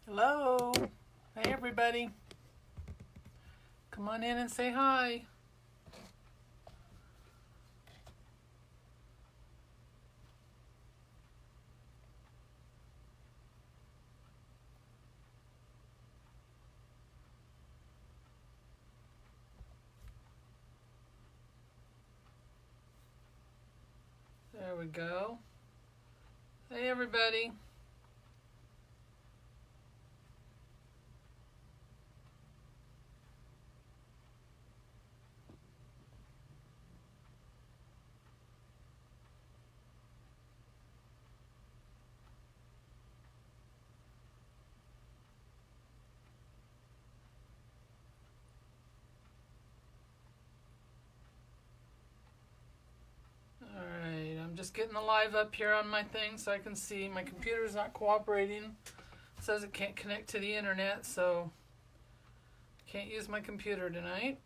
Hello. Hey, everybody. Come on in and say hi. There we go. Hey, everybody. Alright, I'm just getting the live up here on my thing so I can see. My computer's not cooperating. It says it can't connect to the internet, so can't use my computer tonight.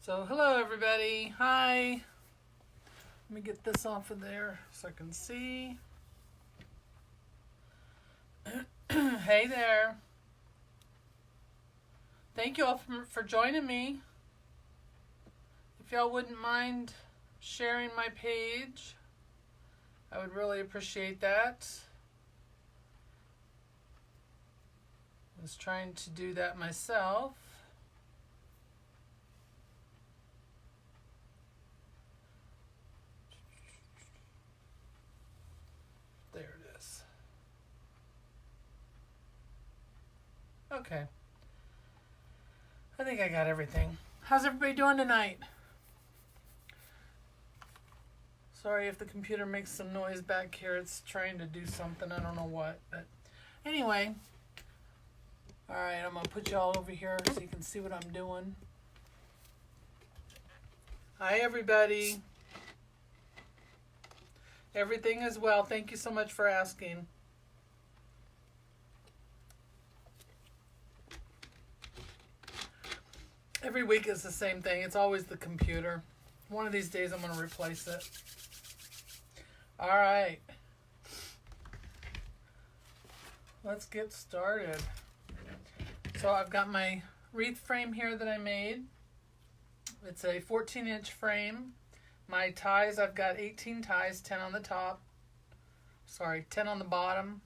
So, hello everybody. Hi. Let me get this off of there so I can see. Hey there. Thank you all for joining me. If y'all wouldn't mind sharing my page, I would really appreciate that. I was trying to do that myself. There it is. Okay. I think I got everything. How's everybody doing tonight? Sorry if the computer makes some noise back here. It's trying to do something. I don't know what. But anyway. Alright, I'm going to put you all over here so you can see what I'm doing. Hi, everybody. Everything is well. Thank you so much for asking. Every week is the same thing. It's always the computer. One of these days I'm going to replace it. All right. Let's get started. So I've got my wreath frame here that I made. It's a 14-inch frame. My ties, I've got 18 ties, 10 on the top. Sorry, 10 on the bottom.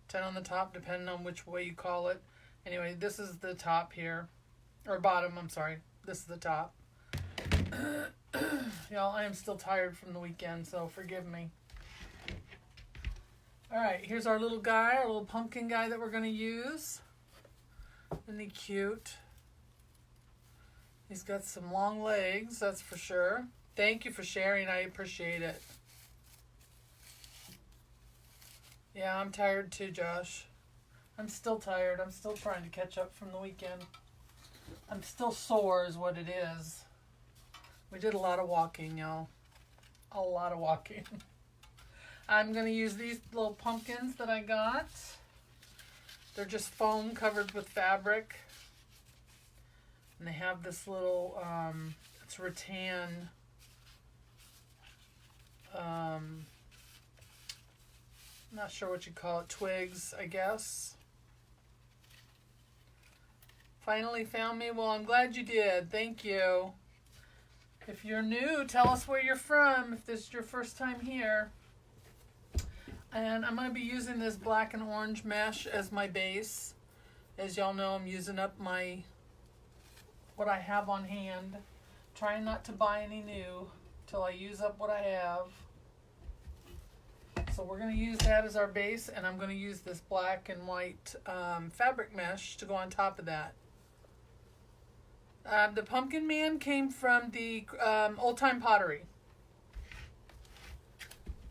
10 on the top, depending on which way you call it. Anyway, this is the top here. Or bottom, I'm sorry. This is the top. Y'all, I am still tired from the weekend, so forgive me. Alright, here's our little guy, our little pumpkin guy that we're going to use. Isn't he cute? He's got some long legs, that's for sure. Thank you for sharing, I appreciate it. Yeah, I'm tired too, Josh. I'm still tired. I'm still trying to catch up from the weekend. I'm still sore is what it is. We did a lot of walking, y'all. A lot of walking. I'm going to use these little pumpkins that I got. They're just foam covered with fabric. And they have this little, it's rattan, not sure what you call it, twigs, I guess. Finally found me? Well, I'm glad you did. Thank you. If you're new, tell us where you're from, if this is your first time here. And I'm going to be using this black and orange mesh as my base. As y'all know, I'm using up what I have on hand. Trying not to buy any new till I use up what I have. So we're going to use that as our base, and I'm going to use this black and white fabric mesh to go on top of that. The Pumpkin Man came from the Old Time Pottery.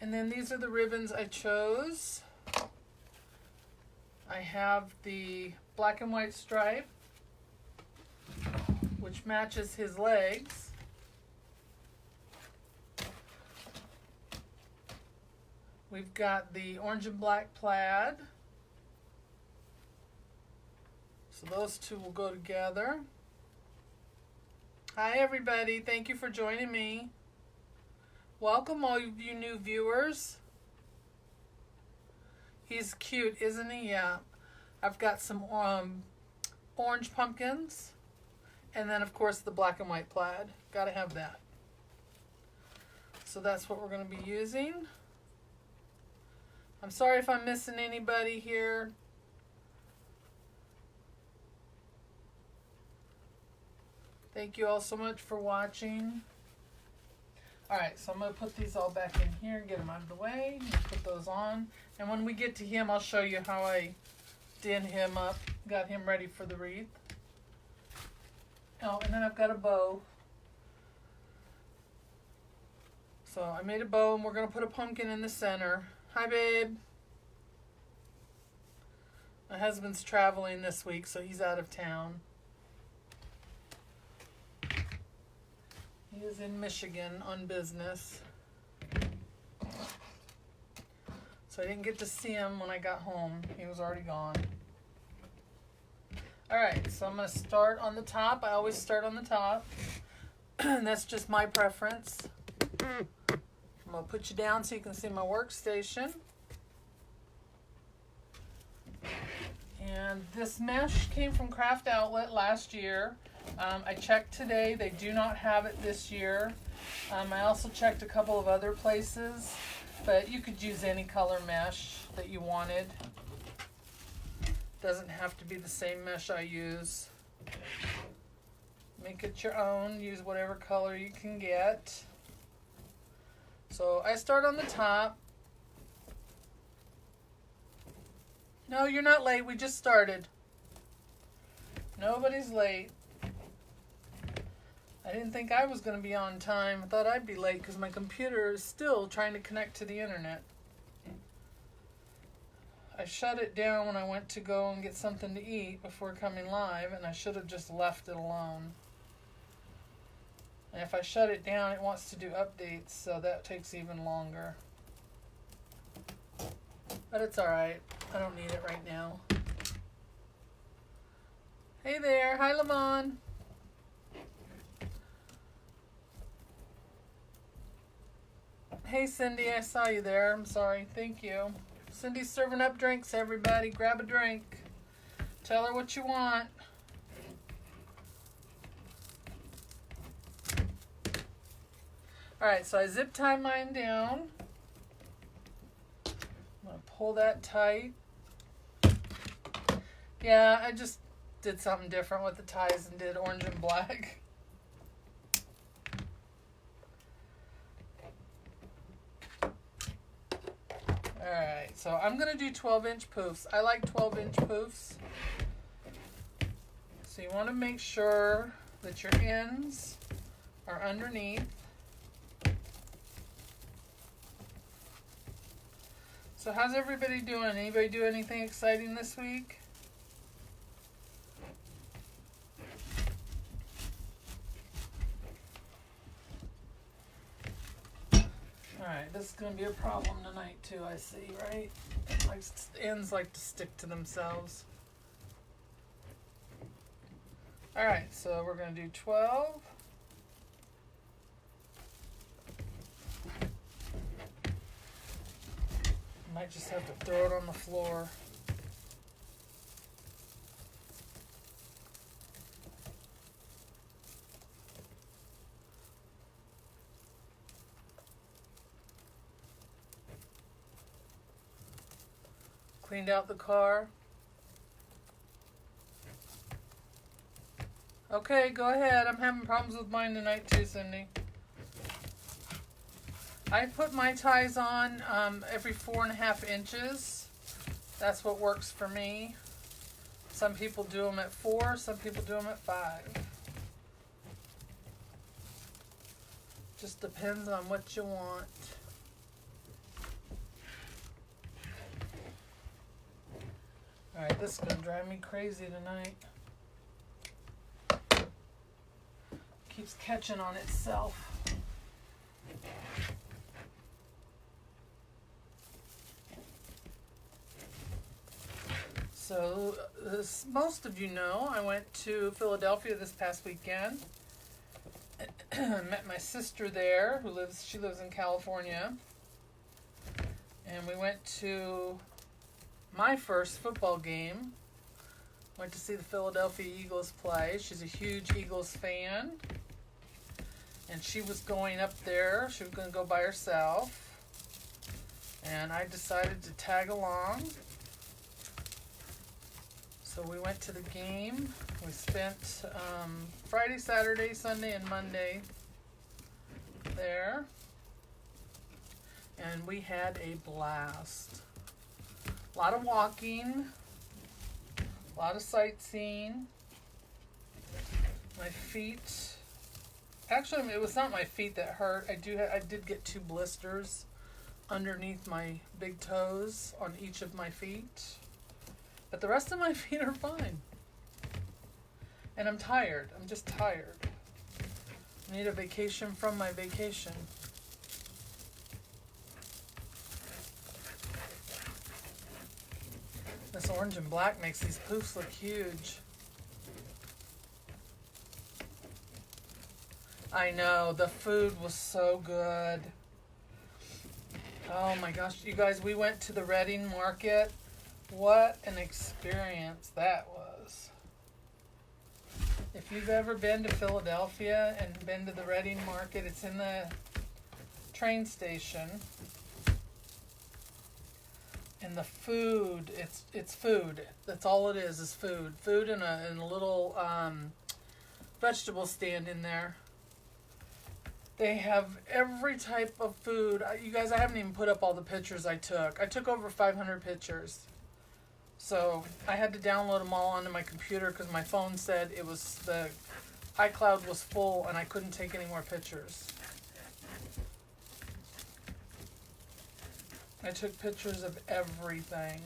And then these are the ribbons I chose. I have the black and white stripe, which matches his legs. We've got the orange and black plaid. So those two will go together. Hi everybody, thank you for joining me. Welcome all of you new viewers. He's cute, isn't he? Yeah. I've got some orange pumpkins. And then, of course, the black and white plaid. Gotta have that. So that's what we're going to be using. I'm sorry if I'm missing anybody here. Thank you all so much for watching. Alright, so I'm going to put these all back in here, get them out of the way, and put those on. And when we get to him, I'll show you how I did him up, got him ready for the wreath. Oh, and then I've got a bow. So I made a bow, and we're going to put a pumpkin in the center. Hi, babe. My husband's traveling this week, so he's out of town. He is in Michigan on business. So I didn't get to see him when I got home. He was already gone. Alright, so I'm going to start on the top. I always start on the top. And that's just my preference. I'm going to put you down so you can see my workstation. And this mesh came from Craft Outlet last year. I checked today. They do not have it this year. I also checked a couple of other places, but you could use any color mesh that you wanted. Doesn't have to be the same mesh I use. Make it your own. Use whatever color you can get. So I start on the top. No, you're not late. We just started. Nobody's late. I didn't think I was going to be on time. I thought I'd be late because my computer is still trying to connect to the internet. I shut it down when I went to go and get something to eat before coming live, and I should have just left it alone. And if I shut it down, it wants to do updates, so that takes even longer. But it's alright. I don't need it right now. Hey there. Hi, Lamont. Hey, Cindy. I saw you there. I'm sorry. Thank you. Cindy's serving up drinks, everybody. Grab a drink. Tell her what you want. Alright, so I zip tie mine down. I'm going to pull that tight. Yeah, I just did something different with the ties and did orange and black. Alright, so I'm going to do 12-inch poofs. I like 12-inch poofs. So you want to make sure that your ends are underneath. So how's everybody doing? Anybody do anything exciting this week? Alright, this is going to be a problem tonight too, I see, right? Like, ends like to stick to themselves. Alright, so we're going to do 12. Might just have to throw it on the floor. Cleaned out the car. Okay, go ahead. I'm having problems with mine tonight too, Cindy. I put my ties on every 4.5 inches. That's what works for me. Some people do them at 4, some people do them at 5. Just depends on what you want. Alright, this is going to drive me crazy tonight. Keeps catching on itself. So, as most of you know, I went to Philadelphia this past weekend. Met my sister there, she lives in California. And we went to my first football game. Went to see the Philadelphia Eagles play. She's a huge Eagles fan. And she was going up there. She was going to go by herself. And I decided to tag along. So we went to the game. We spent Friday, Saturday, Sunday, and Monday there. And we had a blast. A lot of walking. A lot of sightseeing. My feet. Actually, it was not my feet that hurt. I did get 2 blisters underneath my big toes on each of my feet. But the rest of my feet are fine. And I'm tired. I'm just tired. I need a vacation from my vacation. This orange and black makes these poofs look huge. I know, the food was so good. Oh my gosh, you guys, we went to the Reading Market. What an experience that was. If you've ever been to Philadelphia and been to the Reading Market, it's in the train station. And the food, it's food. That's all it is food. Food and a little vegetable stand in there. They have every type of food. You guys, I haven't even put up all the pictures I took. I took over 500 pictures. So I had to download them all onto my computer because my phone said the iCloud was full and I couldn't take any more pictures. I took pictures of everything.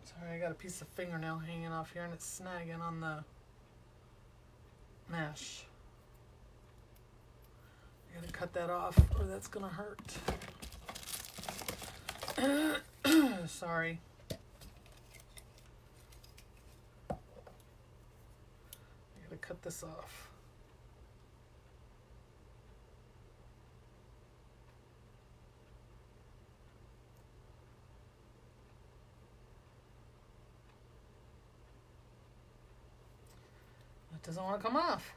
Sorry, I got a piece of fingernail hanging off here and it's snagging on the mesh. I gotta cut that off or that's gonna hurt. Sorry. I gotta cut this off. It doesn't want to come off.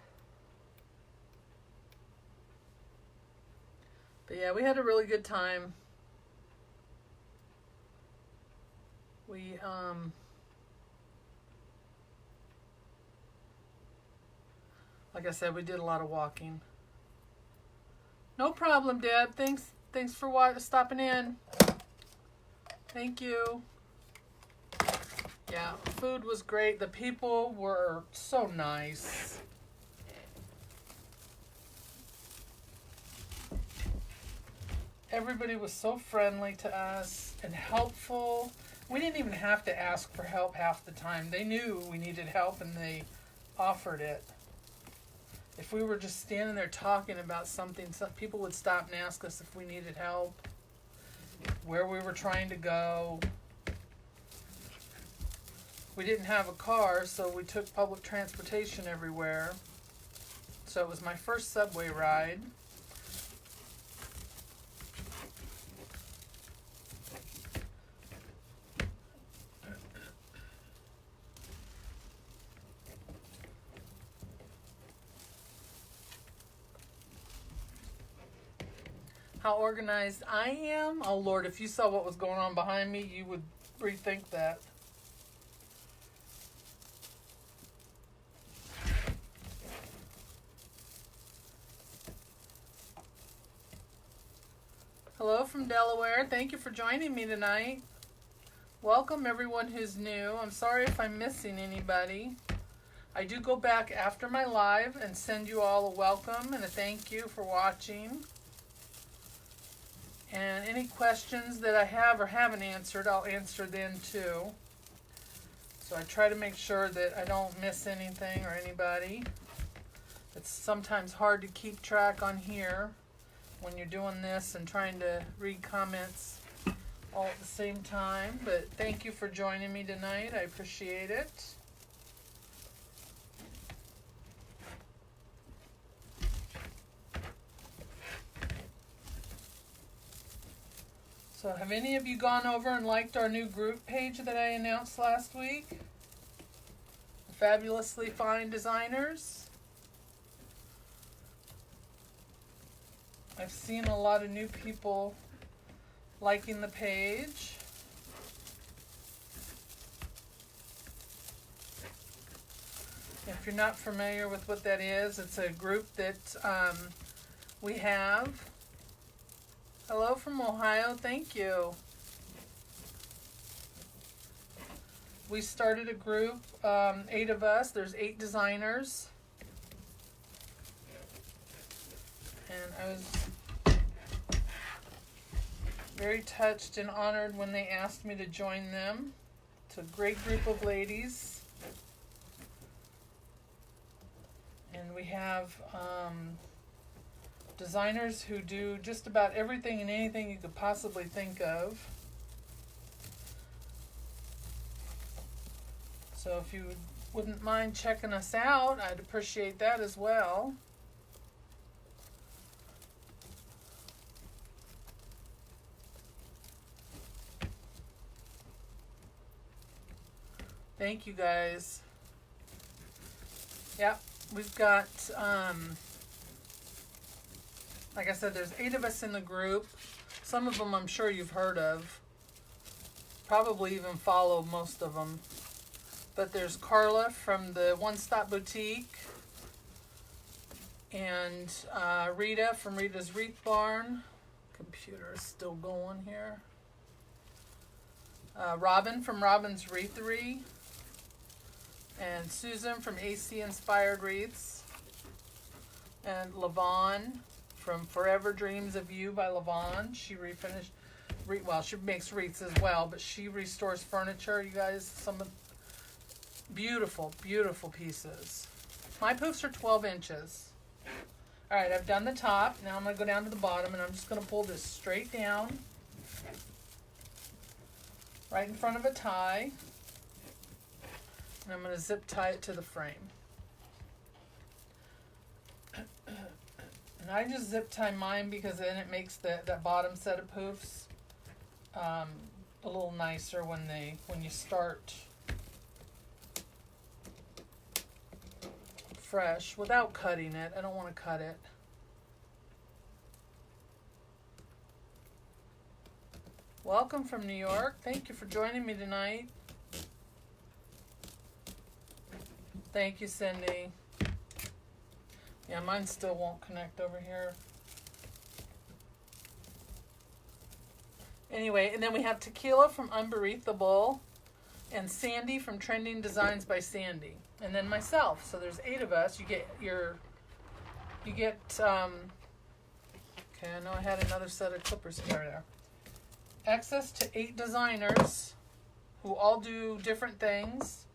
But yeah, we had a really good time. We like I said, we did a lot of walking. No problem, Deb. Thanks for stopping in. Thank you. Yeah, food was great. The people were so nice. Everybody was so friendly to us and helpful. We didn't even have to ask for help half the time. They knew we needed help and they offered it. If we were just standing there talking about something, some people would stop and ask us if we needed help, where we were trying to go. We didn't have a car, so we took public transportation everywhere. So it was my first subway ride. How organized I am? Oh Lord, if you saw what was going on behind me, you would rethink that. Hello from Delaware. Thank you for joining me tonight. Welcome everyone who's new. I'm sorry if I'm missing anybody. I do go back after my live and send you all a welcome and a thank you for watching. And any questions that I have or haven't answered, I'll answer then too. So I try to make sure that I don't miss anything or anybody. It's sometimes hard to keep track on here when you're doing this and trying to read comments all at the same time. But thank you for joining me tonight. I appreciate it. So have any of you gone over and liked our new group page that I announced last week? Fabulously Fine Designers. I've seen a lot of new people liking the page. If you're not familiar with what that is, it's a group that we have. Hello from Ohio, thank you. We started a group, 8 of us. There's 8 designers. And I was very touched and honored when they asked me to join them. It's a great group of ladies. And we have designers who do just about everything and anything you could possibly think of. So if you wouldn't mind checking us out, I'd appreciate that as well. Thank you guys. Yep, we've got, like I said, there's 8 of us in the group. Some of them I'm sure you've heard of. Probably even follow most of them. But there's Carla from the One Stop Boutique. And Rita from Rita's Wreath Barn. Computer is still going here. Robin from Robin's Wreathery. And Susan from AC Inspired Wreaths. And Lavon from Forever Dreams of You by Lavon. She refinished, well, she makes wreaths as well, but she restores furniture. You guys, some of beautiful, beautiful pieces. My poofs are 12 inches. All right, I've done the top. Now I'm going to go down to the bottom, and I'm just going to pull this straight down, right in front of a tie. And I'm going to zip tie it to the frame. And I just zip tie mine because then it makes that bottom set of poofs a little nicer when you start fresh without cutting it. I don't want to cut it. Welcome from New York. Thank you for joining me tonight. Thank you, Cindy. Yeah, mine still won't connect over here. Anyway, and then we have Tequila from Unbereathable and Sandy from Trending Designs by Sandy. And then myself. So there's 8 of us. You get okay, I know I had another set of clippers here there. Access to 8 designers who all do different things.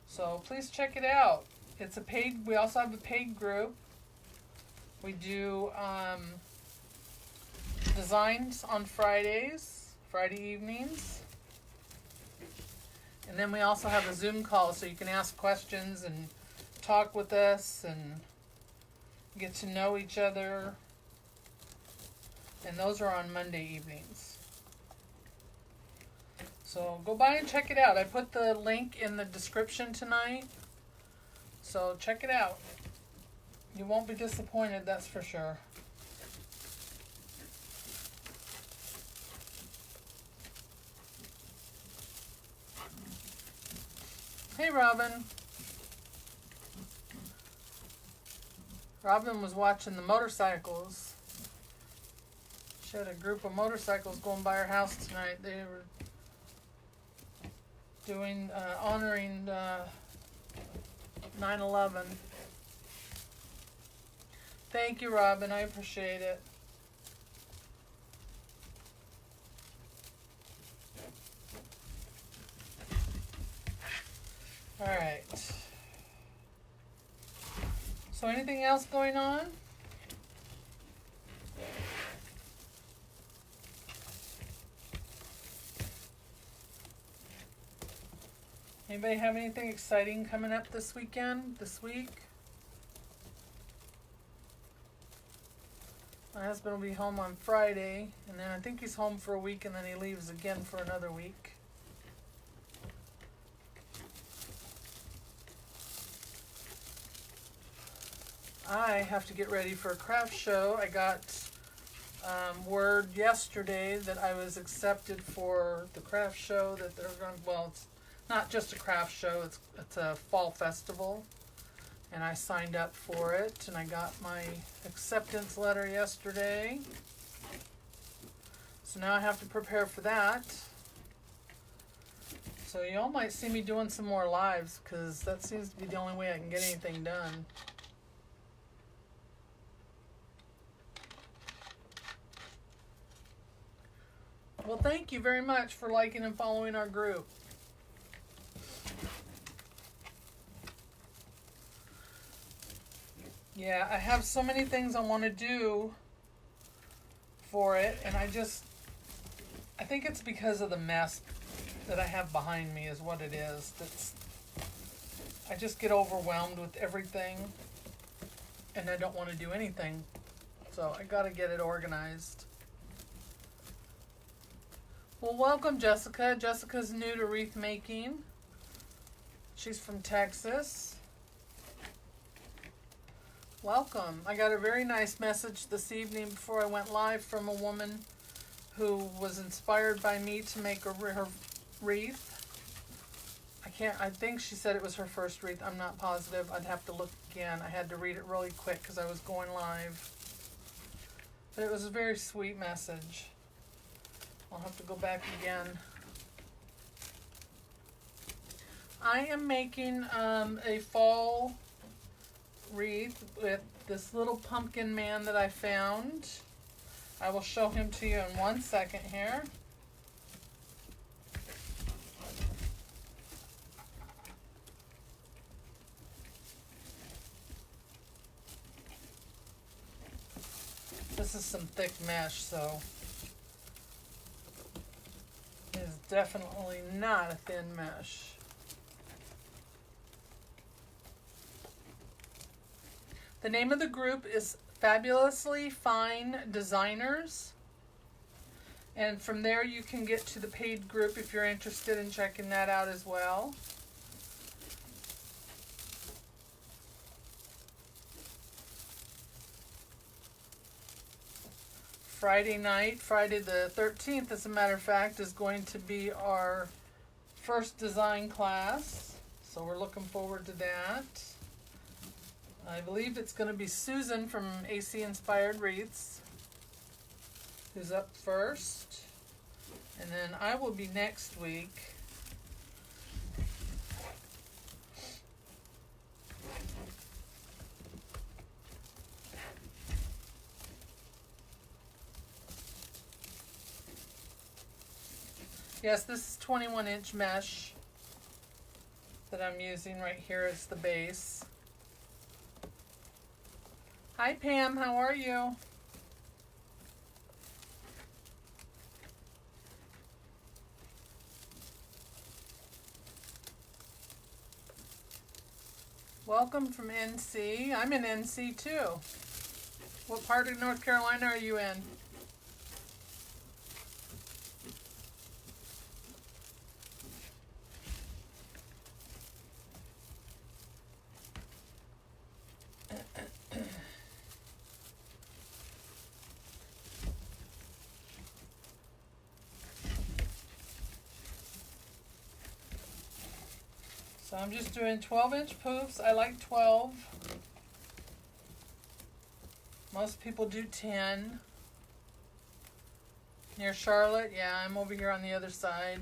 So please check it out. It's a paid, we also have a paid group. We do designs on Fridays, Friday evenings. And then we also have a Zoom call so you can ask questions and talk with us and get to know each other. And those are on Monday evenings. So go by and check it out. I put the link in the description tonight. So check it out. You won't be disappointed, that's for sure. Hey, Robin. Robin was watching the motorcycles. She had a group of motorcycles going by her house tonight. They were doing, honoring 9/11. Thank you, Robin. I appreciate it. All right. So anything else going on? Anybody have anything exciting coming up this weekend, this week? I husband will be home on Friday, and then I think he's home for a week, and then he leaves again for another week. I have to get ready for a craft show. I got word yesterday that I was accepted for the craft show that they're going. Well, it's not just a craft show. It's a fall festival, and I signed up for it, and I got my acceptance letter yesterday. So now I have to prepare for that. So y'all might see me doing some more lives, because that seems to be the only way I can get anything done. Well, thank you very much for liking and following our group. Yeah, I have so many things I want to do for it, and I think it's because of the mess that I have behind me is what it is. I just get overwhelmed with everything, and I don't want to do anything. So I got to get it organized. Well, welcome, Jessica. Jessica's new to wreath making. She's from Texas. Welcome. I got a very nice message this evening before I went live from a woman who was inspired by me to make her wreath. I think she said it was her first wreath. I'm not positive. I'd have to look again. I had to read it really quick because I was going live. But it was a very sweet message. I'll have to go back again. I am making a fall wreath with this little pumpkin man that I found. I will show him to you in 1 second here. This is some thick mesh, so it is definitely not a thin mesh. The name of the group is Fabulously Fine Designers. And from there you can get to the paid group if you're interested in checking that out as well. Friday night, Friday the 13th, as a matter of fact, is going to be our first design class. So we're looking forward to that. I believe it's going to be Susan from AC Inspired Wreaths who's up first. And then I will be next week. Yes, this is 21-inch mesh that I'm using right here as the base. Hi Pam, how are you? Welcome from NC. I'm in NC too. What part of North Carolina are you in? So I'm just doing 12-inch poofs. I like 12. Most people do 10. Near Charlotte, yeah, I'm over here on the other side.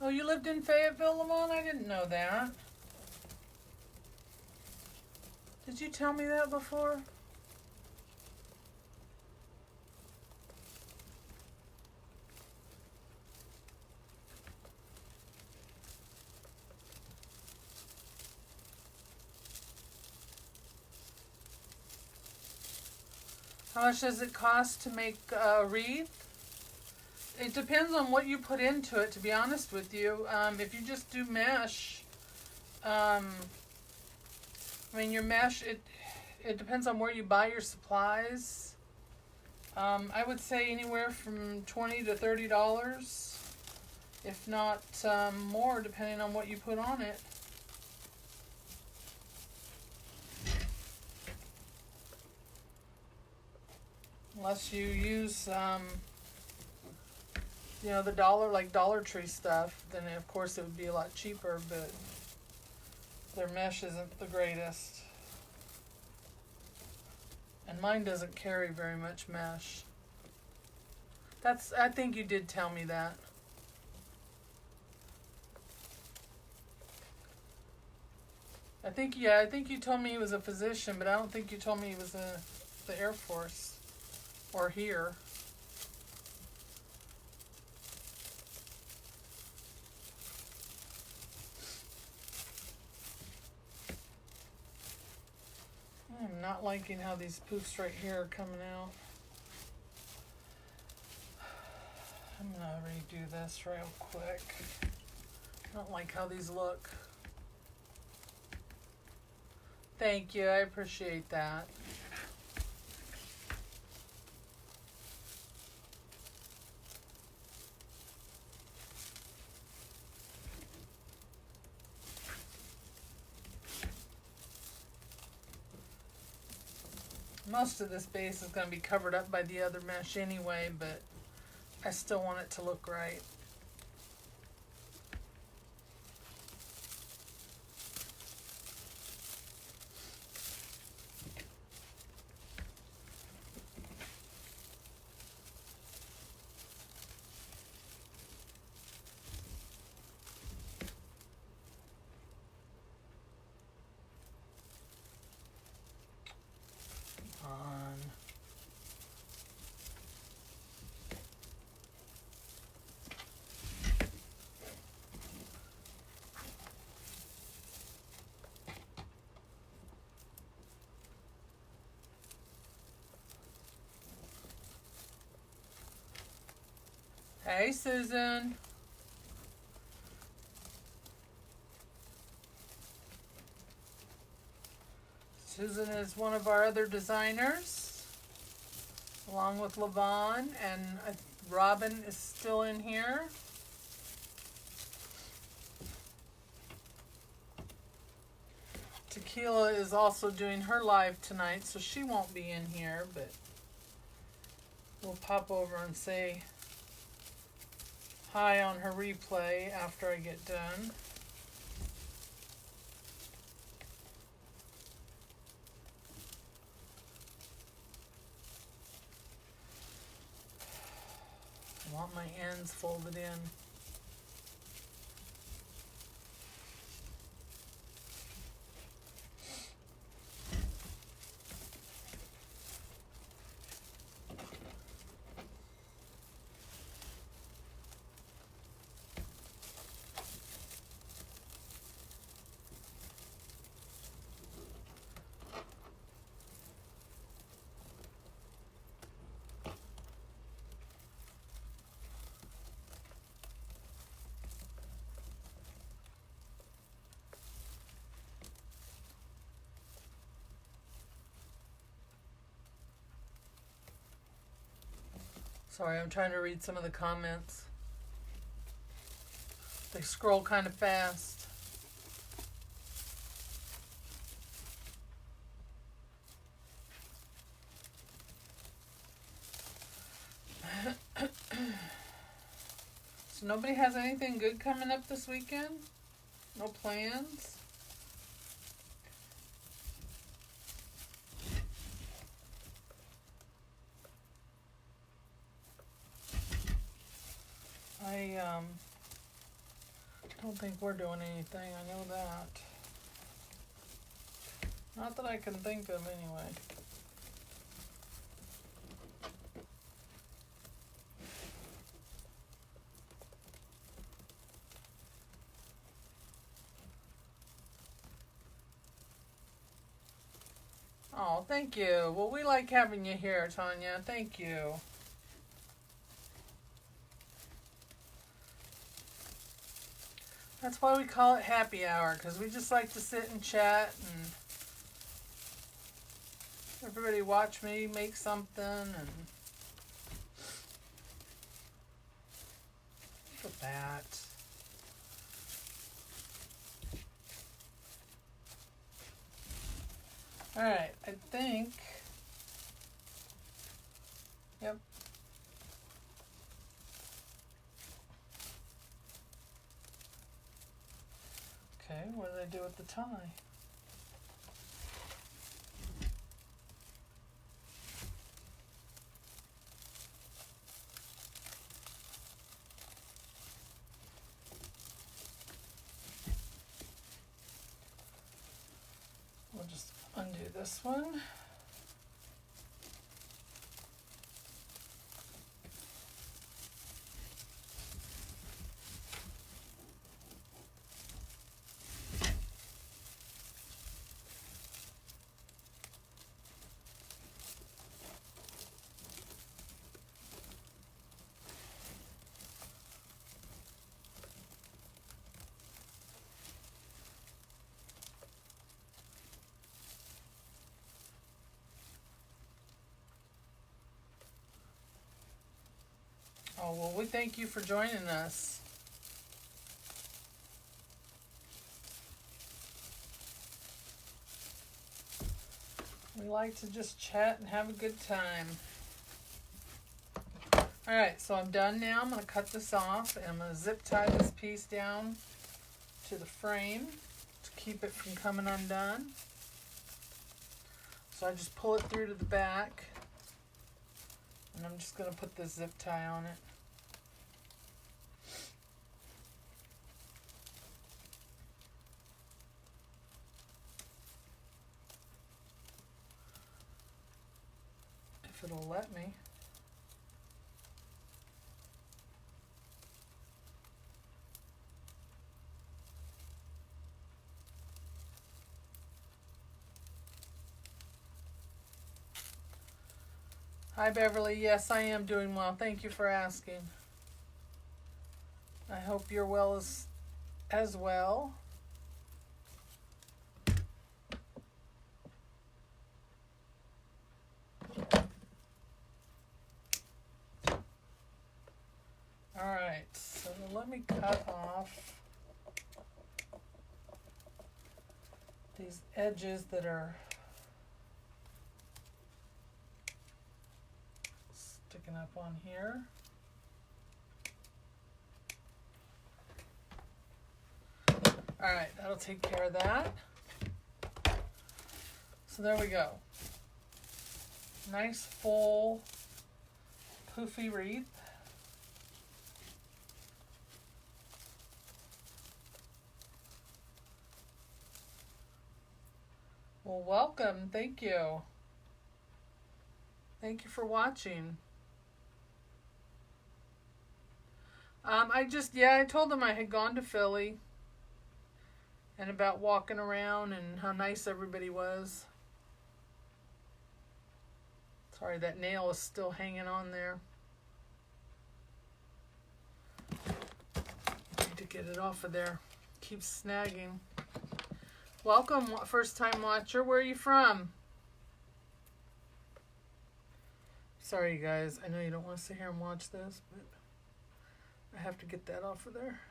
Oh, you lived in Fayetteville, Lamont? I didn't know that. Did you tell me that before? How much does it cost to make a wreath? It depends on what you put into it, to be honest with you. If you just do mesh, I mean, your mesh, it depends on where you buy your supplies. I would say anywhere from $20 to $30, if not more, depending on what you put on it. Unless you use, you know, the Dollar Tree stuff, then of course it would be a lot cheaper, but their mesh isn't the greatest. And mine doesn't carry very much mesh. I think you did tell me that. I think you told me he was a physician, but I don't think you told me he was in the Air Force or here. I'm not liking how these poofs right here are coming out. I'm gonna redo this real quick. I don't like how these look. Thank you, I appreciate that. Most of this base is going to be covered up by the other mesh anyway, but I still want it to look right. Hey, Susan. Susan is one of our other designers, along with Levon, and Robin is still in here. Tequila is also doing her live tonight, so she won't be in here, but we'll pop over and say hi on her replay after I get done. I want my ends folded in. Sorry, I'm trying to read some of the comments. They scroll kind of fast. So nobody has anything good coming up this weekend? No plans? Don't think we're doing anything, I know that. Not that I can think of anyway. Oh, thank you. Well, we like having you here, Tanya. Thank you. That's why we call it happy hour, because we just like to sit and chat and everybody watch me make something. And look at that. All right, I think, yep. Okay, what did I do with the tie? We'll just undo this one. Oh, well, we thank you for joining us. We like to just chat and have a good time. All right, so I'm done now. I'm going to cut this off, and I'm going to zip tie this piece down to the frame to keep it from coming undone. So I just pull it through to the back, and I'm just going to put this zip tie on it. If it'll let me. Hi, Beverly. Yes, I am doing well. Thank you for asking. I hope you're well as well. All right, so let me cut off these edges that are sticking up on here. All right, that'll take care of that. So there we go. Nice full poofy wreath. Well, welcome. Thank you. Thank you for watching. I told them I had gone to Philly and about walking around and how nice everybody was. Sorry, that nail is still hanging on there. Need to get it off of there. Keeps snagging. Welcome, first time watcher. Where are you from? Sorry, you guys. I know you don't want to sit here and watch this, but I have to get that off of there.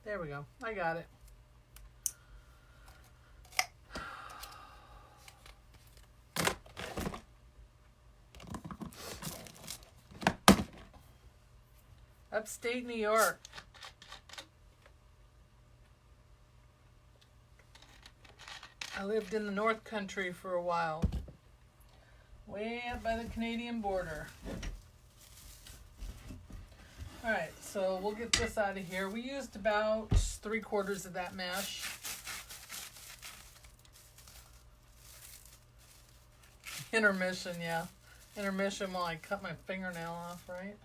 There we go. I got it. Upstate New York. I lived in the North Country for a while. Way up by the Canadian border. Alright, so we'll get this out of here. We used about 3/4 of that mesh. Intermission, yeah. Intermission while I cut my fingernail off, right?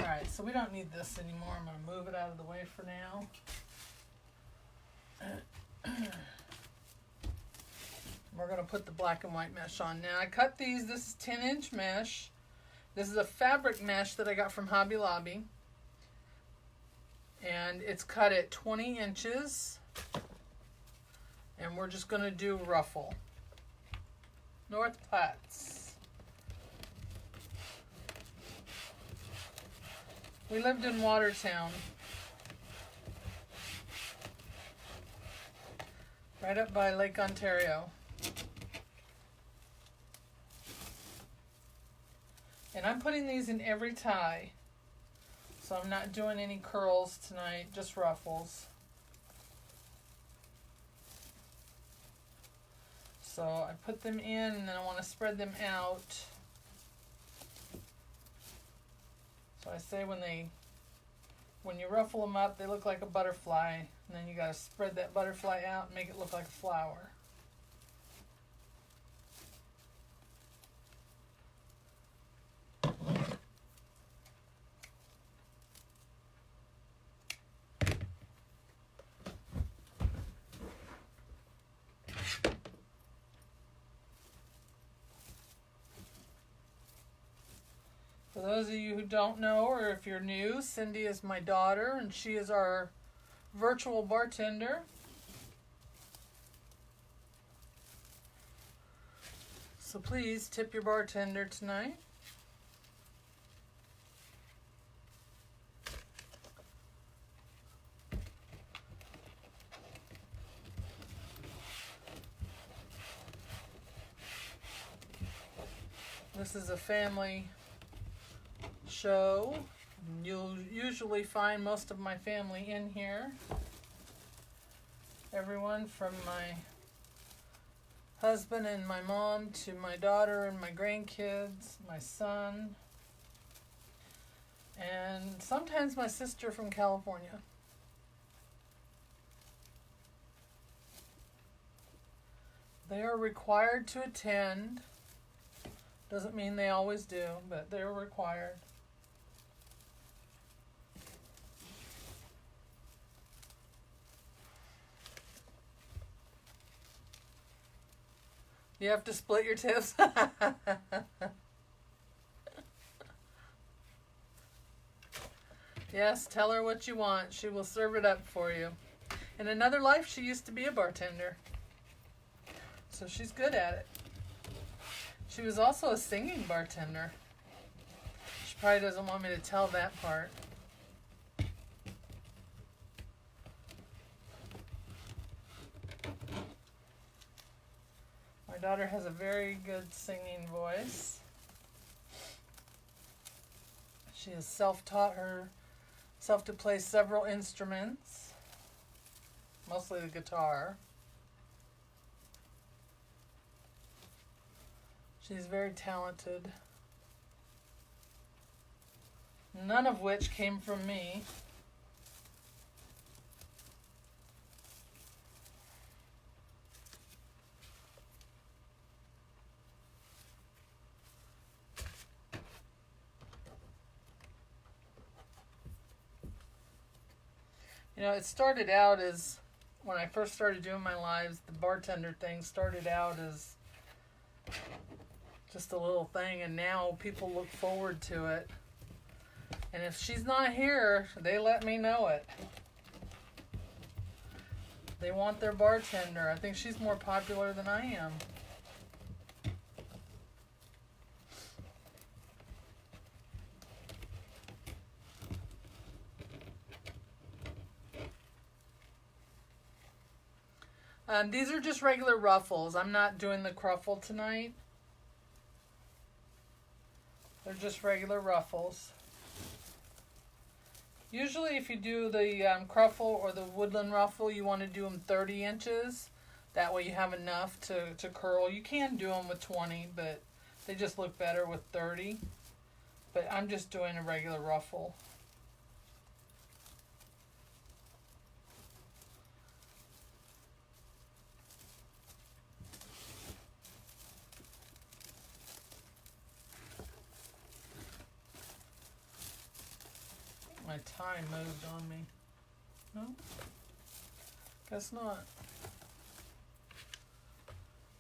Alright, so we don't need this anymore. I'm going to move it out of the way for now. We're going to put the black and white mesh on. Now I cut these. This is 10-inch mesh. This is a fabric mesh that I got from Hobby Lobby. And it's cut at 20 inches. And we're just going to do ruffle. North Platts. We lived in Watertown. Right up by Lake Ontario. And I'm putting these in every tie. So I'm not doing any curls tonight, just ruffles. So I put them in and then I want to spread them out. So I say when you ruffle them up, they look like a butterfly. And then you got to spread that butterfly out and make it look like a flower. For those of you who don't know, or if you're new, Cindy is my daughter, and she is our virtual bartender. So please tip your bartender tonight. This is a family show. You'll usually find most of my family in here. Everyone from my husband and my mom to my daughter and my grandkids, my son, and sometimes my sister from California. They are required to attend. Doesn't mean they always do, but they're required. You have to split your tips. Yes, tell her what you want. She will serve it up for you. In another life, she used to be a bartender. So she's good at it. She was also a singing bartender. She probably doesn't want me to tell that part. My daughter has a very good singing voice. She has self-taught herself to play several instruments, mostly the guitar. She's very talented. None of which came from me. You know, it started out as, when I first started doing my lives, the bartender thing started out as just a little thing, and now people look forward to it. And if she's not here, they let me know it. They want their bartender. I think she's more popular than I am. These are just regular ruffles. I'm not doing the cruffle tonight. They're just regular ruffles. Usually if you do the cruffle or the woodland ruffle, you want to do them 30 inches. That way you have enough to curl. You can do them with 20, but They just look better with 30. But I'm just doing a regular ruffle. My tie moved on me. No? Guess not.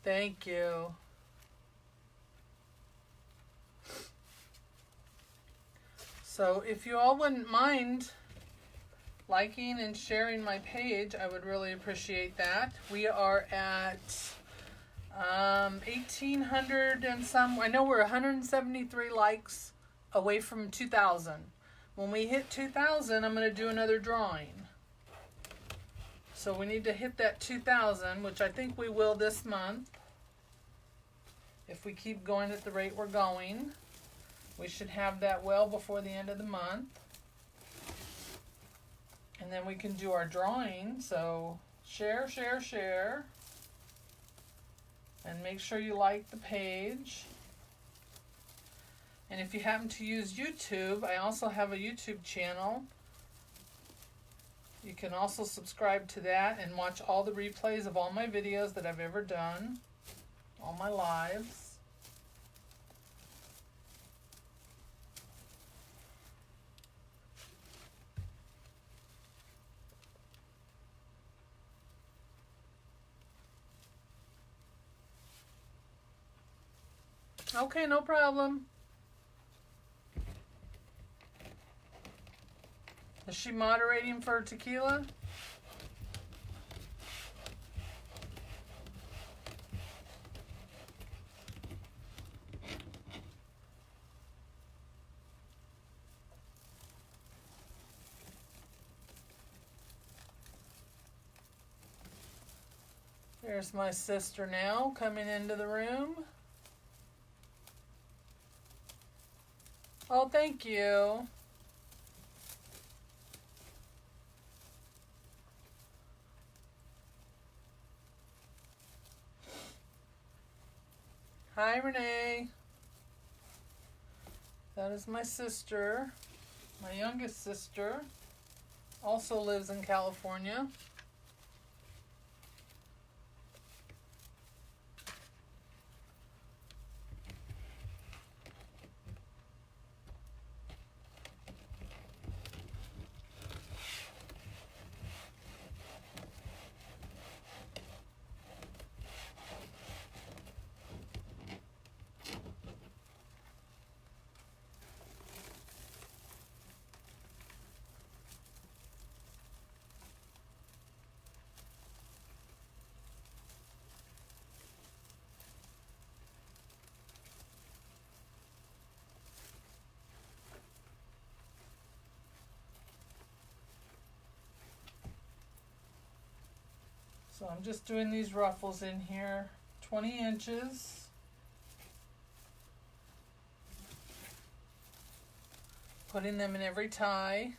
Thank you. So if you all wouldn't mind liking and sharing my page, I would really appreciate that. We are at 1,800 and some. I know we're 173 likes away from 2,000. When we hit 2,000, I'm going to do another drawing. So we need to hit that 2,000, which I think we will this month. If we keep going at the rate we're going, we should have that well before the end of the month. And then we can do our drawing. So share, share, share. And make sure you like the page. And if you happen to use YouTube, I also have a YouTube channel. You can also subscribe to that and watch all the replays of all my videos that I've ever done, all my lives. Okay, no problem. Is she moderating for tequila? There's my sister now coming into the room. Oh, thank you. Hi, Renee. That is my sister. My youngest sister. Also lives in California. So I'm just doing these ruffles in here, 20 inches. Putting them in every tie.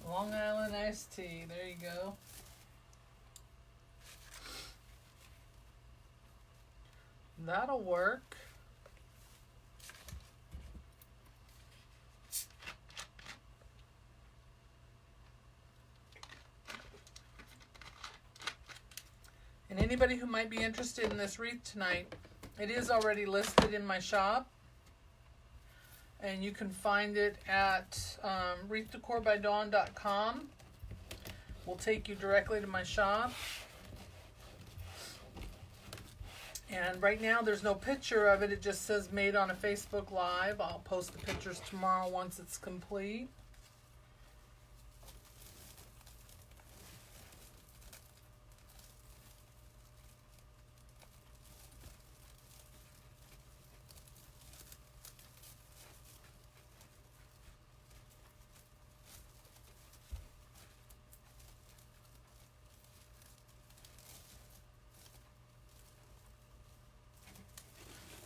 Long Island iced tea. There you go. That'll work. And anybody who might be interested in this wreath tonight, it is already listed in my shop. And you can find it at wreathdecorbydawn.com. Will take you directly to my shop. And right now there's no picture of it. It just says made on a Facebook Live. I'll post the pictures tomorrow once it's complete.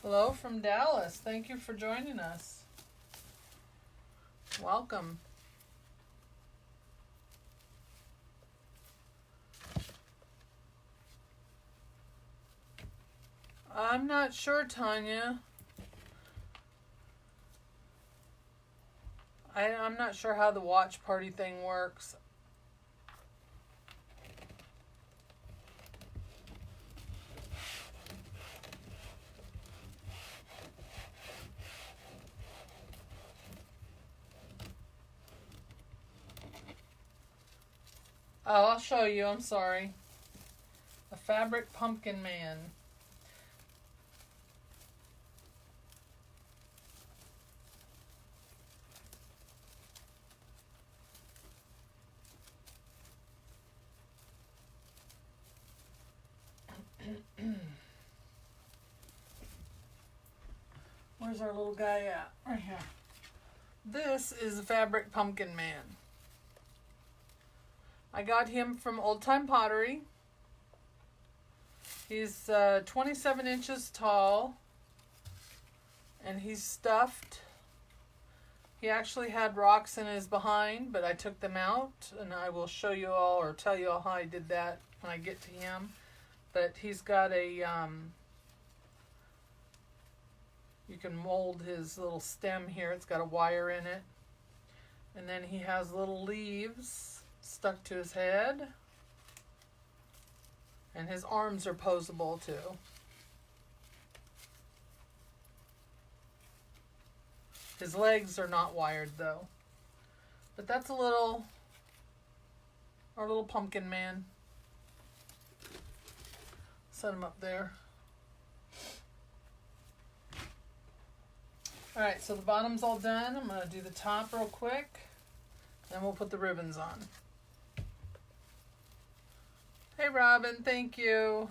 Hello from Dallas. Thank you for joining us. Welcome. I'm not sure, Tanya. I'm not sure how the watch party thing works. Oh, I'll show you. I'm sorry. A fabric pumpkin man. Where's our little guy at? Right here. This is a fabric pumpkin man. I got him from Old Time Pottery. He's 27 inches tall, and he's stuffed. He actually had rocks in his behind, but I took them out, and I will show you all or tell you all how I did that when I get to him. But he's got a, you can mold his little stem here. It's got a wire in it. And then he has little leaves stuck to his head. And his arms are posable too. His legs are not wired though. But that's our little pumpkin man. Set him up there. Alright, so the bottom's all done. I'm going to do the top real quick. Then we'll put the ribbons on. Hey Robin, thank you.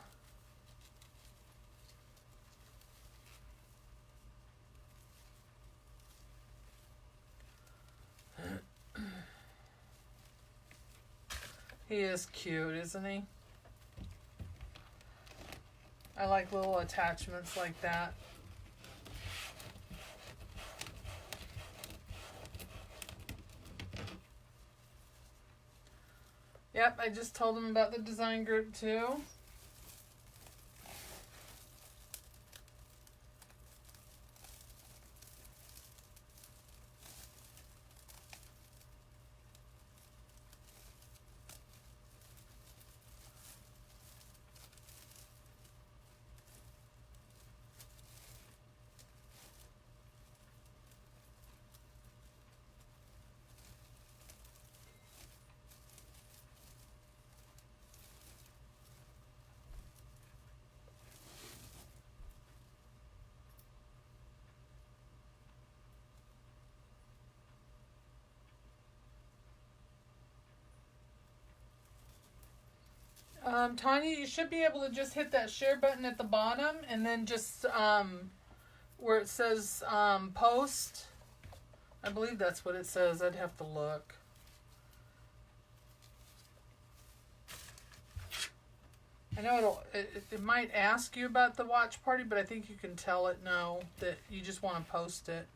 He is cute, isn't he? I like little attachments like that. Yep, I just told him about the design group too. Tanya, you should be able to just hit that share button at the bottom and then just where it says post. I believe that's what it says. I'd have to look. I know it might ask you about the watch party, but I think you can tell it no, that you just want to post it.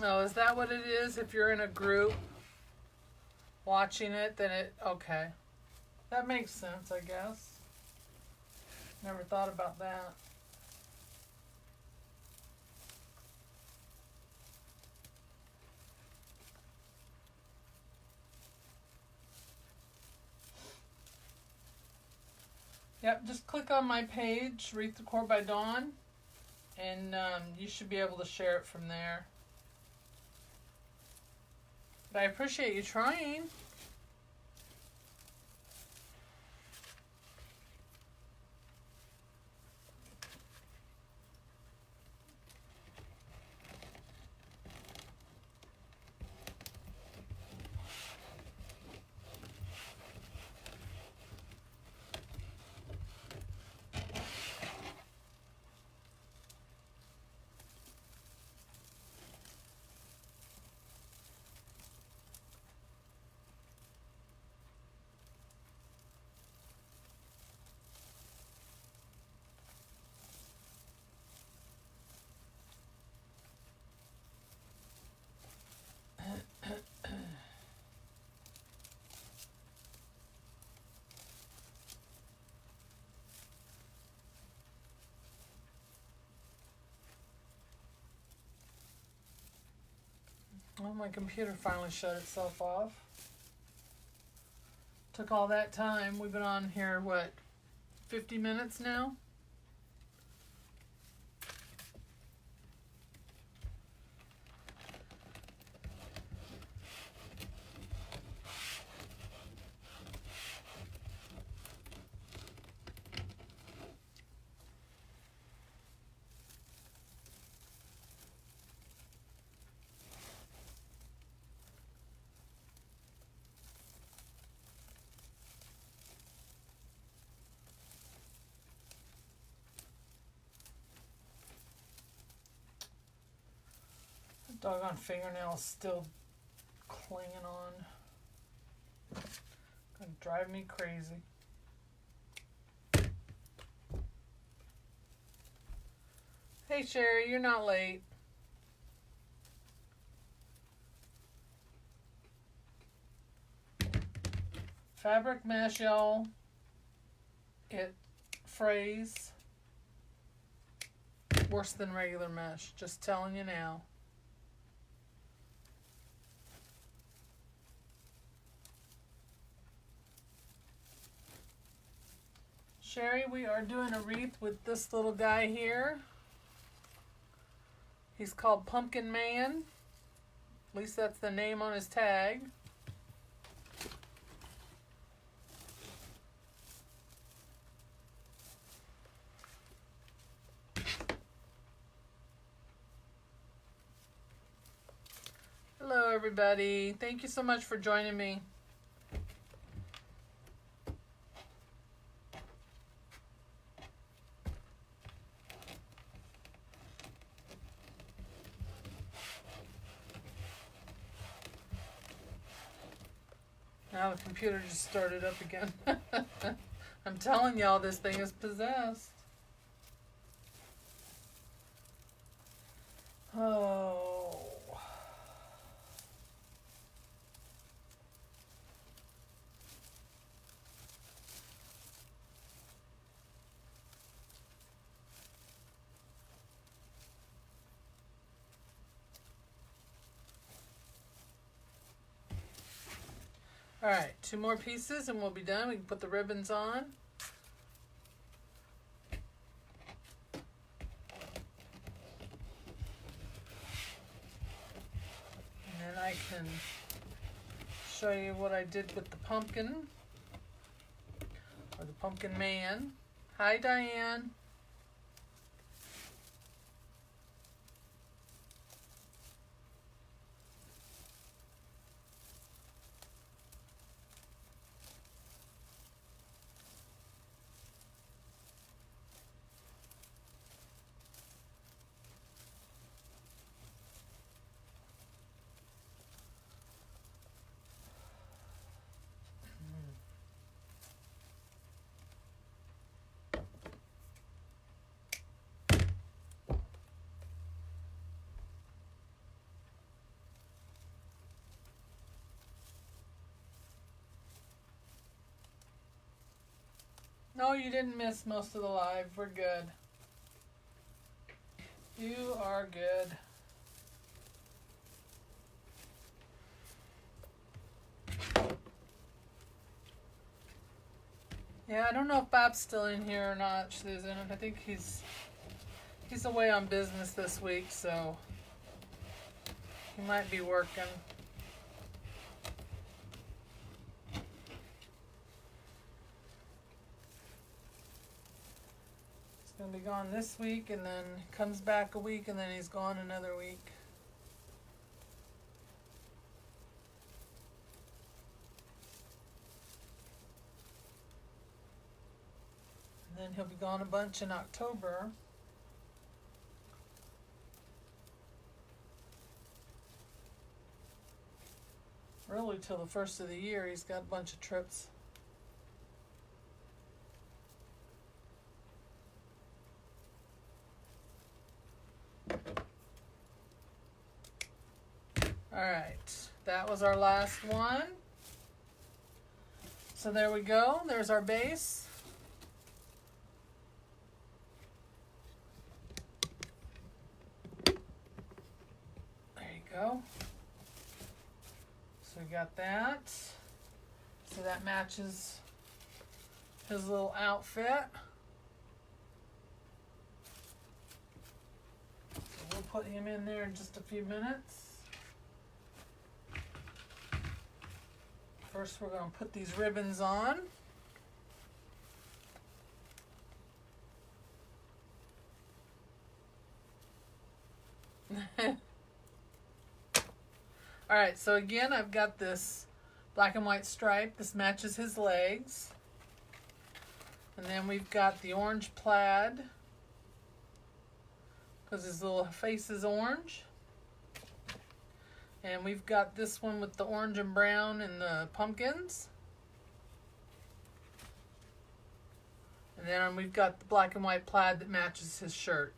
Oh, is that what it is? If you're in a group watching it, then it, okay. That makes sense, I guess. Never thought about that. Yep, just click on my page, Wreath Decor by Dawn, and you should be able to share it from there. But I appreciate you trying. Well, my computer finally shut itself off. Took all that time. We've been on here, what, 50 minutes now? Doggone fingernail is still clinging on. Gonna drive me crazy. Hey Sherry, you're not late. Fabric mesh, y'all. It frays worse than regular mesh. Just telling you now. Sherry, we are doing a wreath with this little guy here. He's called Pumpkin Man. At least that's the name on his tag. Hello everybody. Thank you so much for joining me. Now the computer just started up again. I'm telling y'all, this thing is possessed. Oh. All right, 2 more pieces and we'll be done. We can put the ribbons on. And then I can show you what I did with the pumpkin, or the Pumpkin Man. Hi, Diane. No, you didn't miss most of the live. We're good. You are good. Yeah, I don't know if Bob's still in here or not, Susan. I think he's away on business this week, so he might be working. He's gonna be gone this week, and then comes back a week, and then he's gone another week. And then he'll be gone a bunch in October. Really till the first of the year, he's got a bunch of trips. All right, that was our last one. So there we go. There's our base. There you go. So we got that. So that matches his little outfit. So we'll put him in there in just a few minutes. First, we're going to put these ribbons on. Alright, so again, I've got this black and white stripe. This matches his legs. And then we've got the orange plaid, because his little face is orange. And we've got this one with the orange and brown and the pumpkins. And then we've got the black and white plaid that matches his shirt.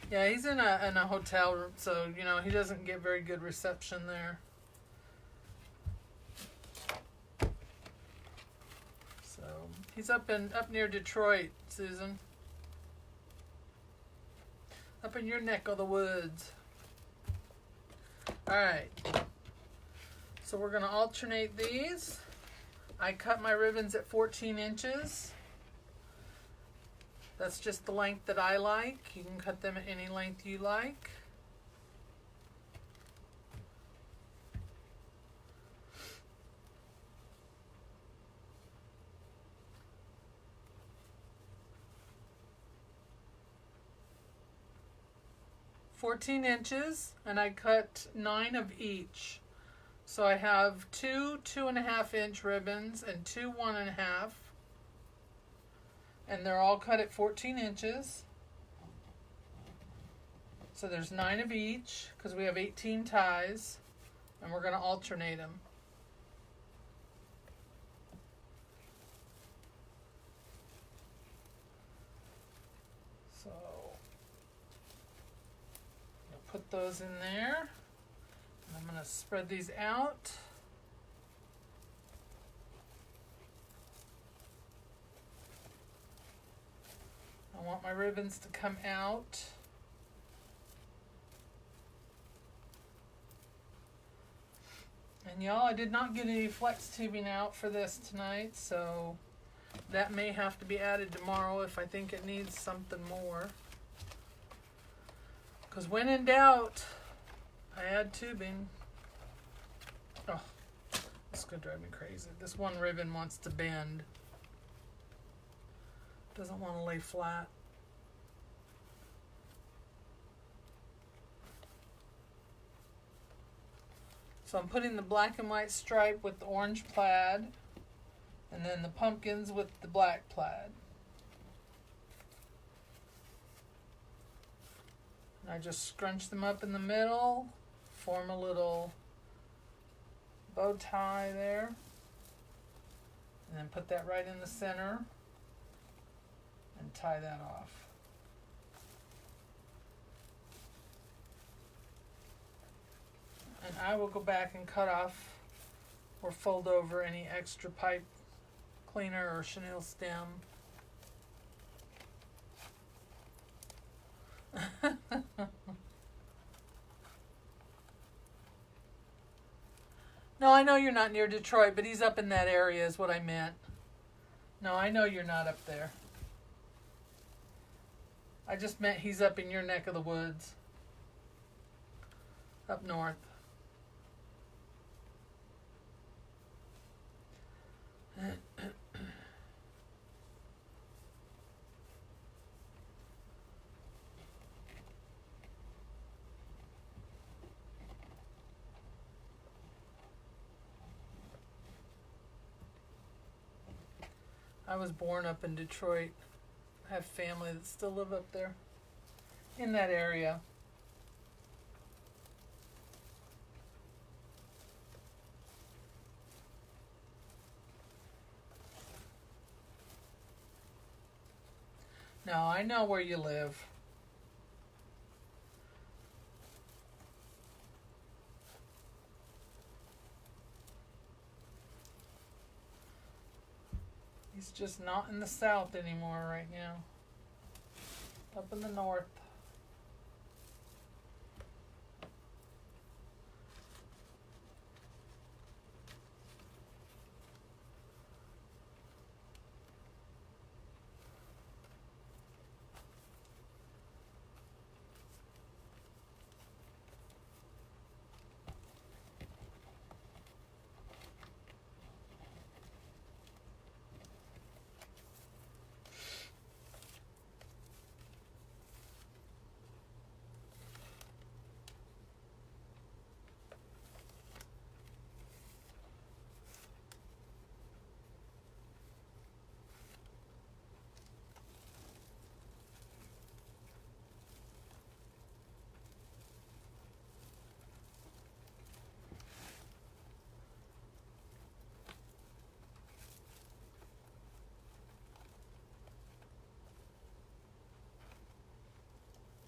Yeah, he's in a hotel room, so, you know, he doesn't get very good reception there. So, he's up near Detroit, Susan. Up in your neck of the woods. Alright. So we're going to alternate these. I cut my ribbons at 14 inches. That's just the length that I like. You can cut them at any length you like. "14 inches, and I cut 9 of each. So I have two 2.5 inch ribbons and two 1.5. And they're all cut at 14 inches. So there's 9 of each, because we have 18 ties, and we're going to alternate them. So I'll put those in there. And I'm going to spread these out. I want my ribbons to come out. And y'all, I did not get any flex tubing out for this tonight, so that may have to be added tomorrow if I think it needs something more. Because when in doubt, I add tubing. Oh, this is going to drive me crazy. This one ribbon wants to bend. Doesn't want to lay flat. So I'm putting the black and white stripe with the orange plaid, and then the pumpkins with the black plaid. And I just scrunch them up in the middle, form a little bow tie there, and then put that right in the center. And tie that off. And I will go back and cut off or fold over any extra pipe cleaner or chenille stem. No, I know you're not near Detroit, but he's up in that area is what I meant. No, I know you're not up there. I just meant he's up in your neck of the woods. Up north. I was born up in Detroit. I have family that still live up there in that area. No, I know where you live. He's just not in the south anymore right now. Up in the north.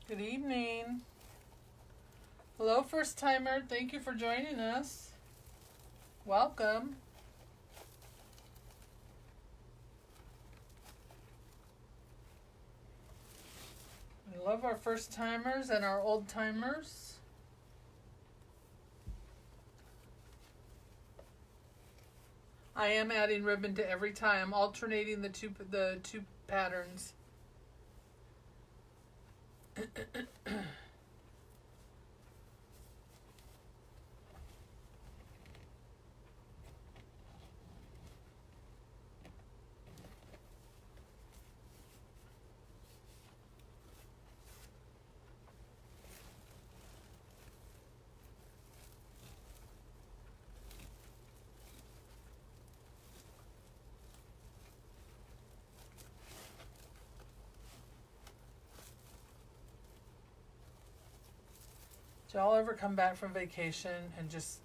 Good evening. Hello, first timer. Thank you for joining us. Welcome. We love our first timers and our old timers. I am adding ribbon to every tie. I'm alternating the two patterns. Did y'all ever come back from vacation and just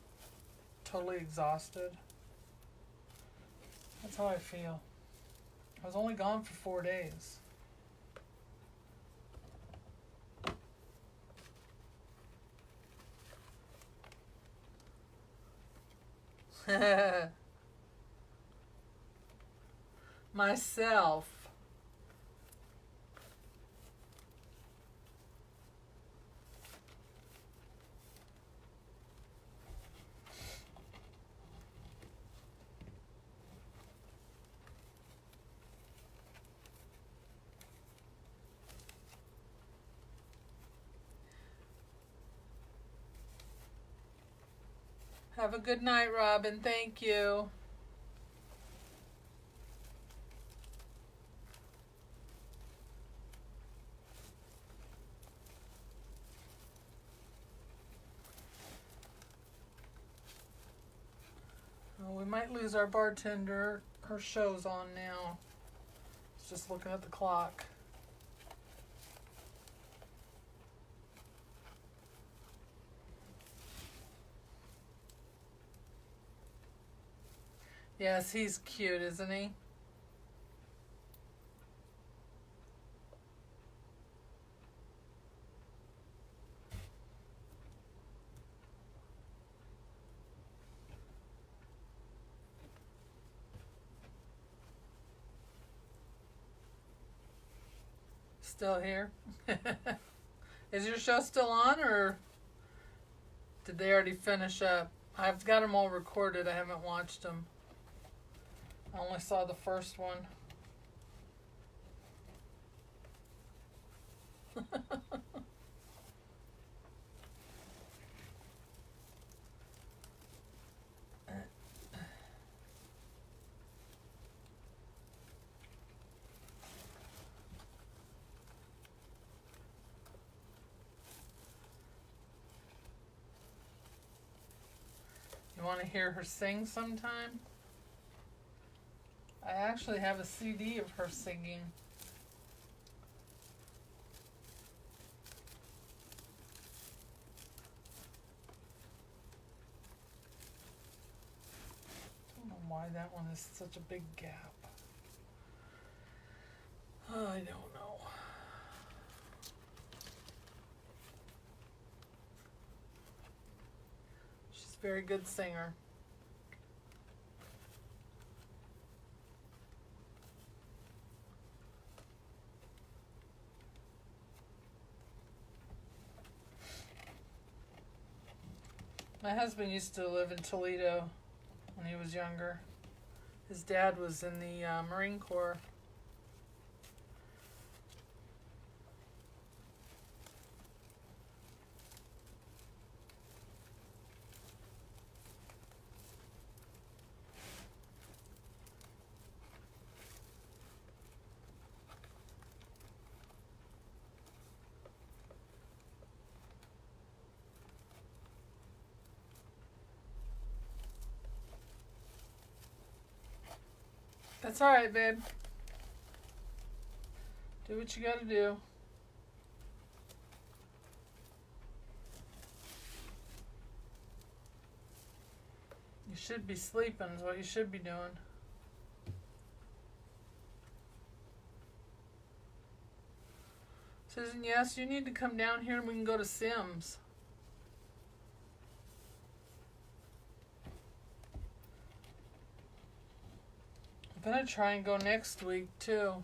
totally exhausted? That's how I feel. I was only gone for 4 days. Myself. Have a good night, Robin. Thank you. Oh, we might lose our bartender. Her show's on now. It's just looking at the clock. Yes, he's cute, isn't he? Still here? Is your show still on, or did they already finish up? I've got them all recorded. I haven't watched them. I only saw the first one. You want to hear her sing sometime? I actually have a CD of her singing. I don't know why that one is such a big gap. Oh, I don't know. She's a very good singer. My husband used to live in Toledo when he was younger. His dad was in the Marine Corps. That's alright, babe. Do what you gotta do. You should be sleeping is what you should be doing. Susan, yes, you need to come down here and we can go to Sims. I'm gonna try and go next week too.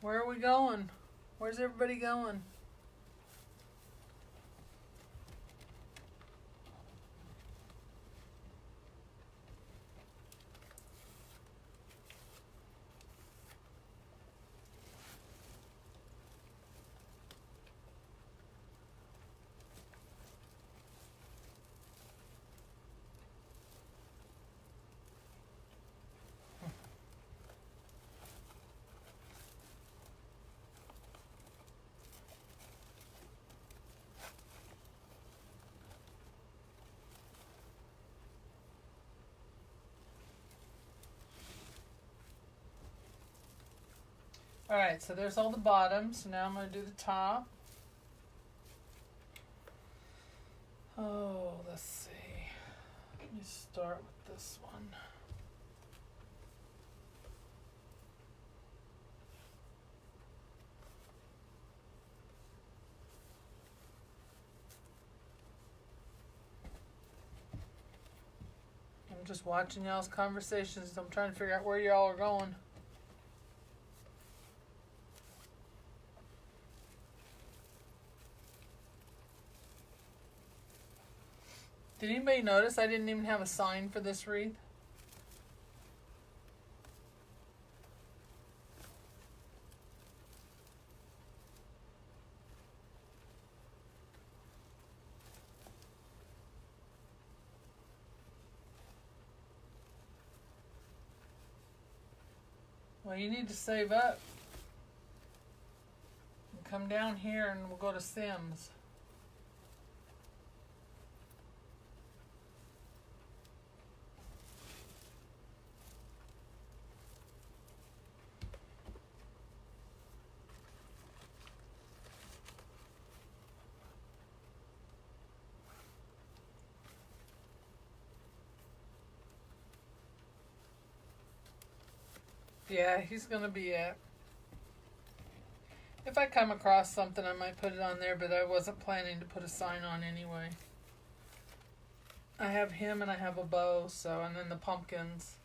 Where are we going? Where's everybody going? Alright, so there's all the bottoms. So now I'm going to do the top. Oh, let's see. Let me start with this one. I'm just watching y'all's conversations. I'm trying to figure out where y'all are going. Did anybody notice I didn't even have a sign for this wreath? Well, you need to save up. And come down here and we'll go to Sims. Yeah, he's gonna be it. If I come across something, I might put it on there, but I wasn't planning to put a sign on anyway. I have him and I have a bow, so, and then the pumpkins.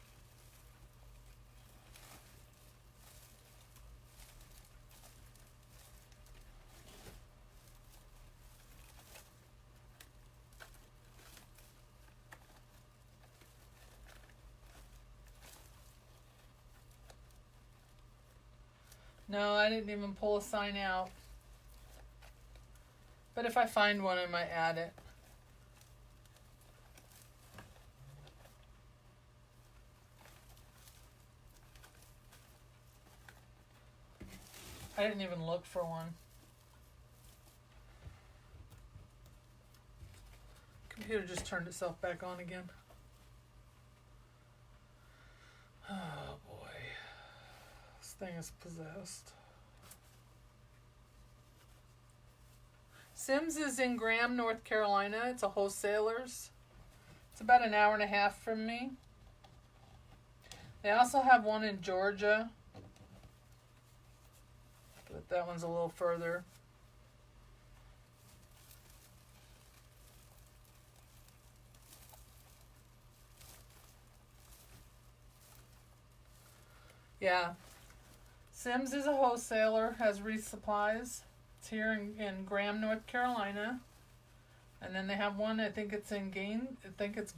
No, I didn't even pull a sign out. But if I find one, I might add it. I didn't even look for one. Computer just turned itself back on again. Oh boy. This thing is possessed. Sims is in Graham, North Carolina. It's a wholesaler's. It's about an hour and a half from me. They also have one in Georgia, but that one's a little further. Yeah. Sims is a wholesaler, has wreath supplies. It's here in Graham, North Carolina. And then they have one, I think it's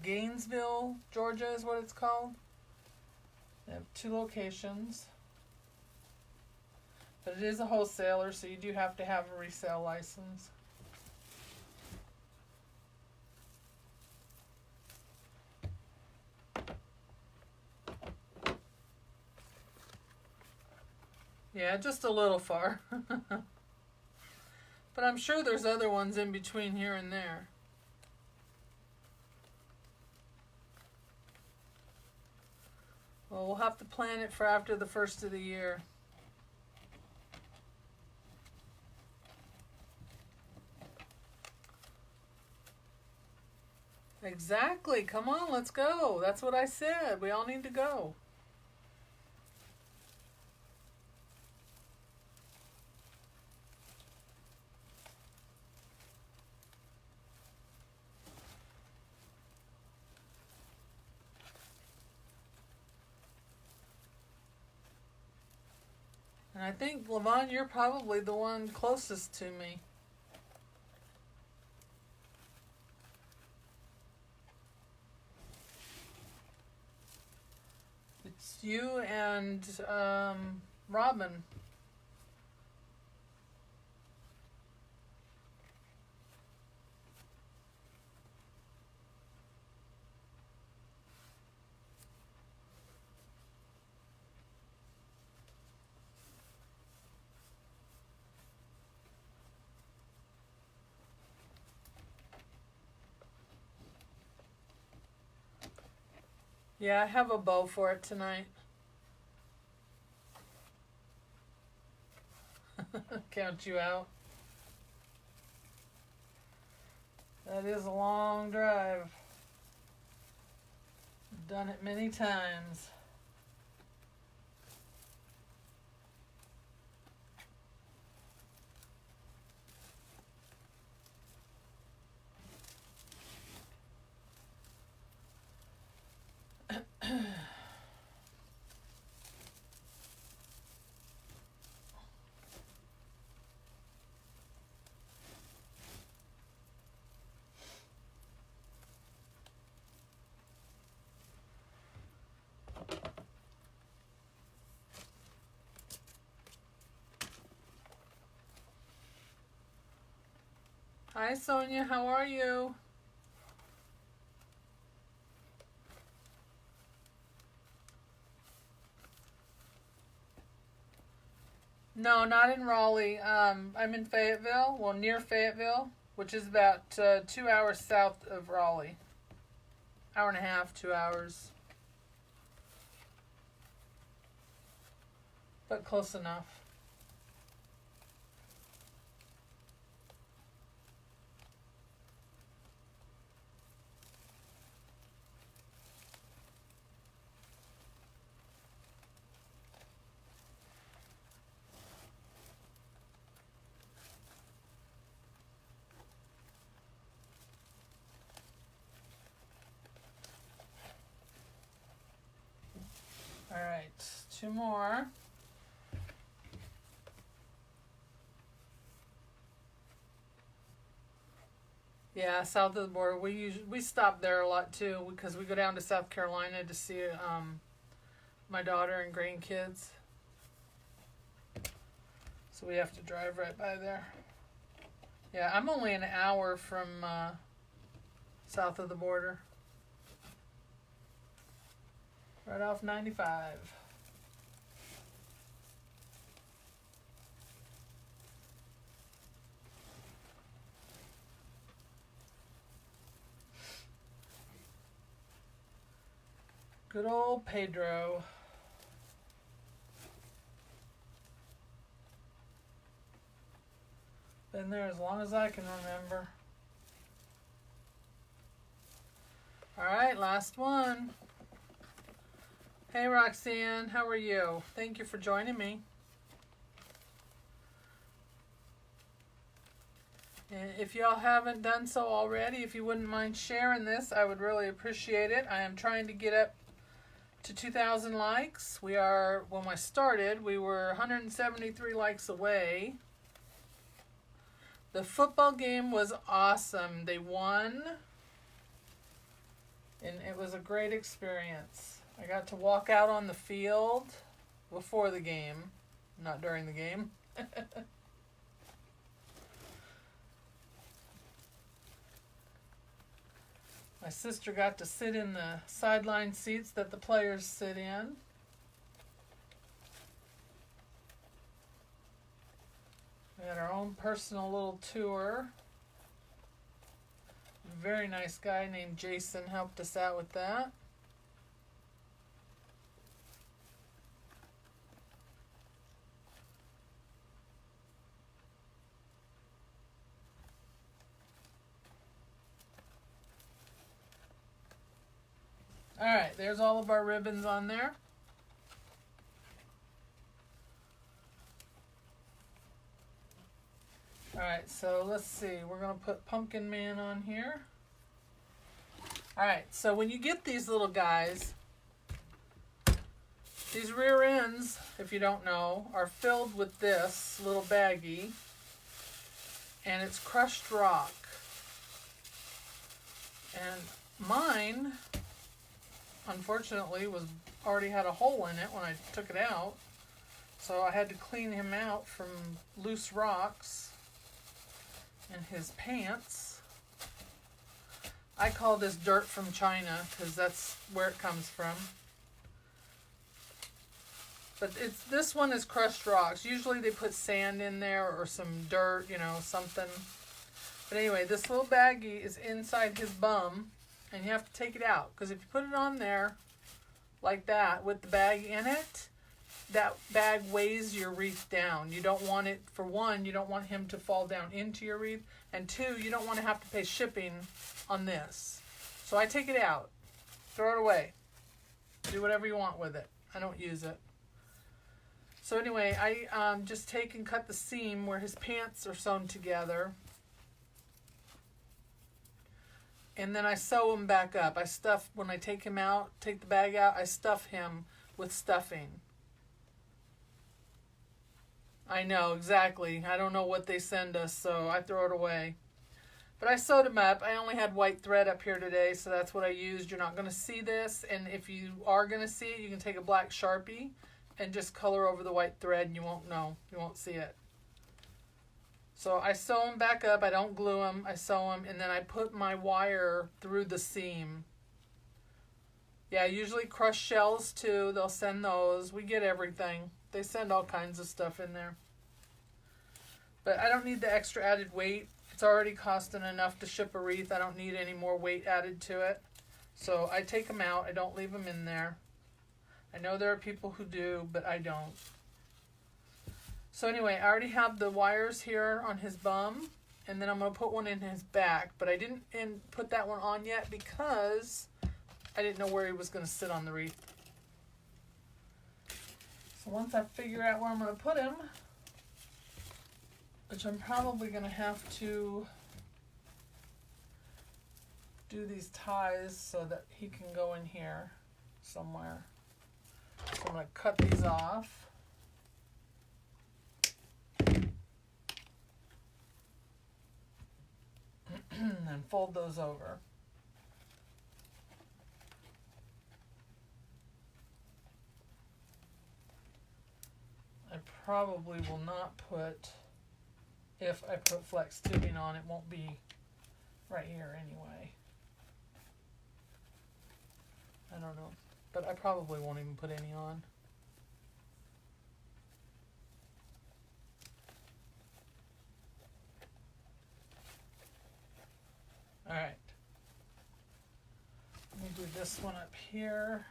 Gainesville, Georgia is what it's called. They have 2 locations. But it is a wholesaler, so you do have to have a resale license. Yeah, just a little far. But I'm sure there's other ones in between here and there. Well, we'll have to plan it for after the first of the year. Exactly. Come on, let's go. That's what I said. We all need to go. And I think, Levon, you're probably the one closest to me. It's you and Robin. Yeah, I have a bow for it tonight. Count you out. That is a long drive. Done it many times. Hi, Sonia. How are you? No, not in Raleigh. I'm in Fayetteville, well, near Fayetteville, which is about 2 hours south of Raleigh. Hour and a half, 2 hours. But close enough. 2 more. Yeah, south of the border. We stop there a lot too because we go down to South Carolina to see my daughter and grandkids. So we have to drive right by there. Yeah, I'm only an hour from south of the border. Right off 95. Good old Pedro. Been there as long as I can remember. Alright, last one. Hey Roxanne, how are you? Thank you for joining me. And if y'all haven't done so already, if you wouldn't mind sharing this, I would really appreciate it. I am trying to get up to 2,000 likes. When I started, we were 173 likes away. The football game was awesome. They won. And it was a great experience. I got to walk out on the field before the game, not during the game. My sister got to sit in the sideline seats that the players sit in. We had our own personal little tour. A very nice guy named Jason helped us out with that. Alright, there's all of our ribbons on there. Alright, so let's see. We're going to put Pumpkin Man on here. Alright, so when you get these little guys, these rear ends, if you don't know, are filled with this little baggie. And it's crushed rock. And mine, unfortunately, already had a hole in it when I took it out. So I had to clean him out from loose rocks in his pants. I call this dirt from China because that's where it comes from. But this one is crushed rocks. Usually they put sand in there or some dirt, something. But anyway, this little baggie is inside his bum, and you have to take it out because if you put it on there like that with the bag in it, that bag weighs your wreath down. You don't want it, for one, you don't want him to fall down into your wreath, and two, you don't want to have to pay shipping on this. So I take it out, throw it away, do whatever you want with it. I don't use it. So anyway, I just take and cut the seam where his pants are sewn together, and then I sew him back up. When I take him out, take the bag out, I stuff him with stuffing. I know, exactly. I don't know what they send us, so I throw it away. But I sewed him up. I only had white thread up here today, so that's what I used. You're not going to see this, and if you are going to see it, you can take a black Sharpie and just color over the white thread, and you won't know. You won't see it. So I sew him back up. I don't glue him. I sew him, and then I put my wire through the seam. Yeah, usually crushed shells, too. They'll send those. We get everything. They send all kinds of stuff in there. But I don't need the extra added weight. It's already costing enough to ship a wreath. I don't need any more weight added to it. So I take them out. I don't leave them in there. I know there are people who do, but I don't. So anyway, I already have the wires here on his bum. And then I'm going to put one in his back. But I didn't put that one on yet because I didn't know where he was going to sit on the wreath. So once I figure out where I'm going to put him, which I'm probably going to have to do these ties so that he can go in here somewhere. So I'm going to cut these off. And fold those over. I probably will not put, if I put flex tubing on, it won't be right here anyway. I don't know, but I probably won't even put any on. All right. Let me do this one up here,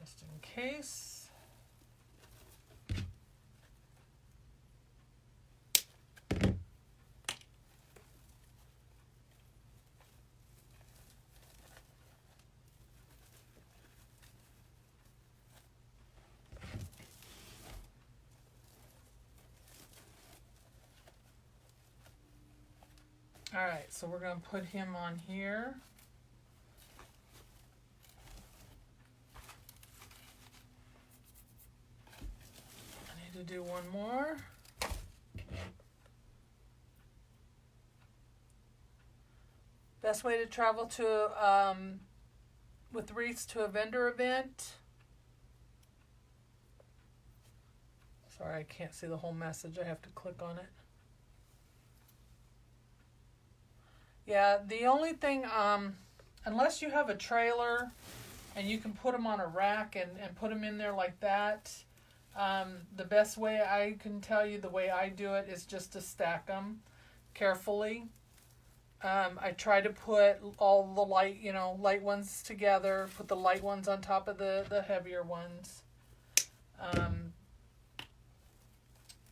just in case. All right, so we're going to put him on here. I need to do one more. Best way to travel to with wreaths to a vendor event. Sorry, I can't see the whole message. I have to click on it. Yeah, the only thing, unless you have a trailer and you can put them on a rack and put them in there like that, the best way I can tell you, the way I do it, is just to stack them carefully. I try to put all the light ones together, put the light ones on top of the heavier ones.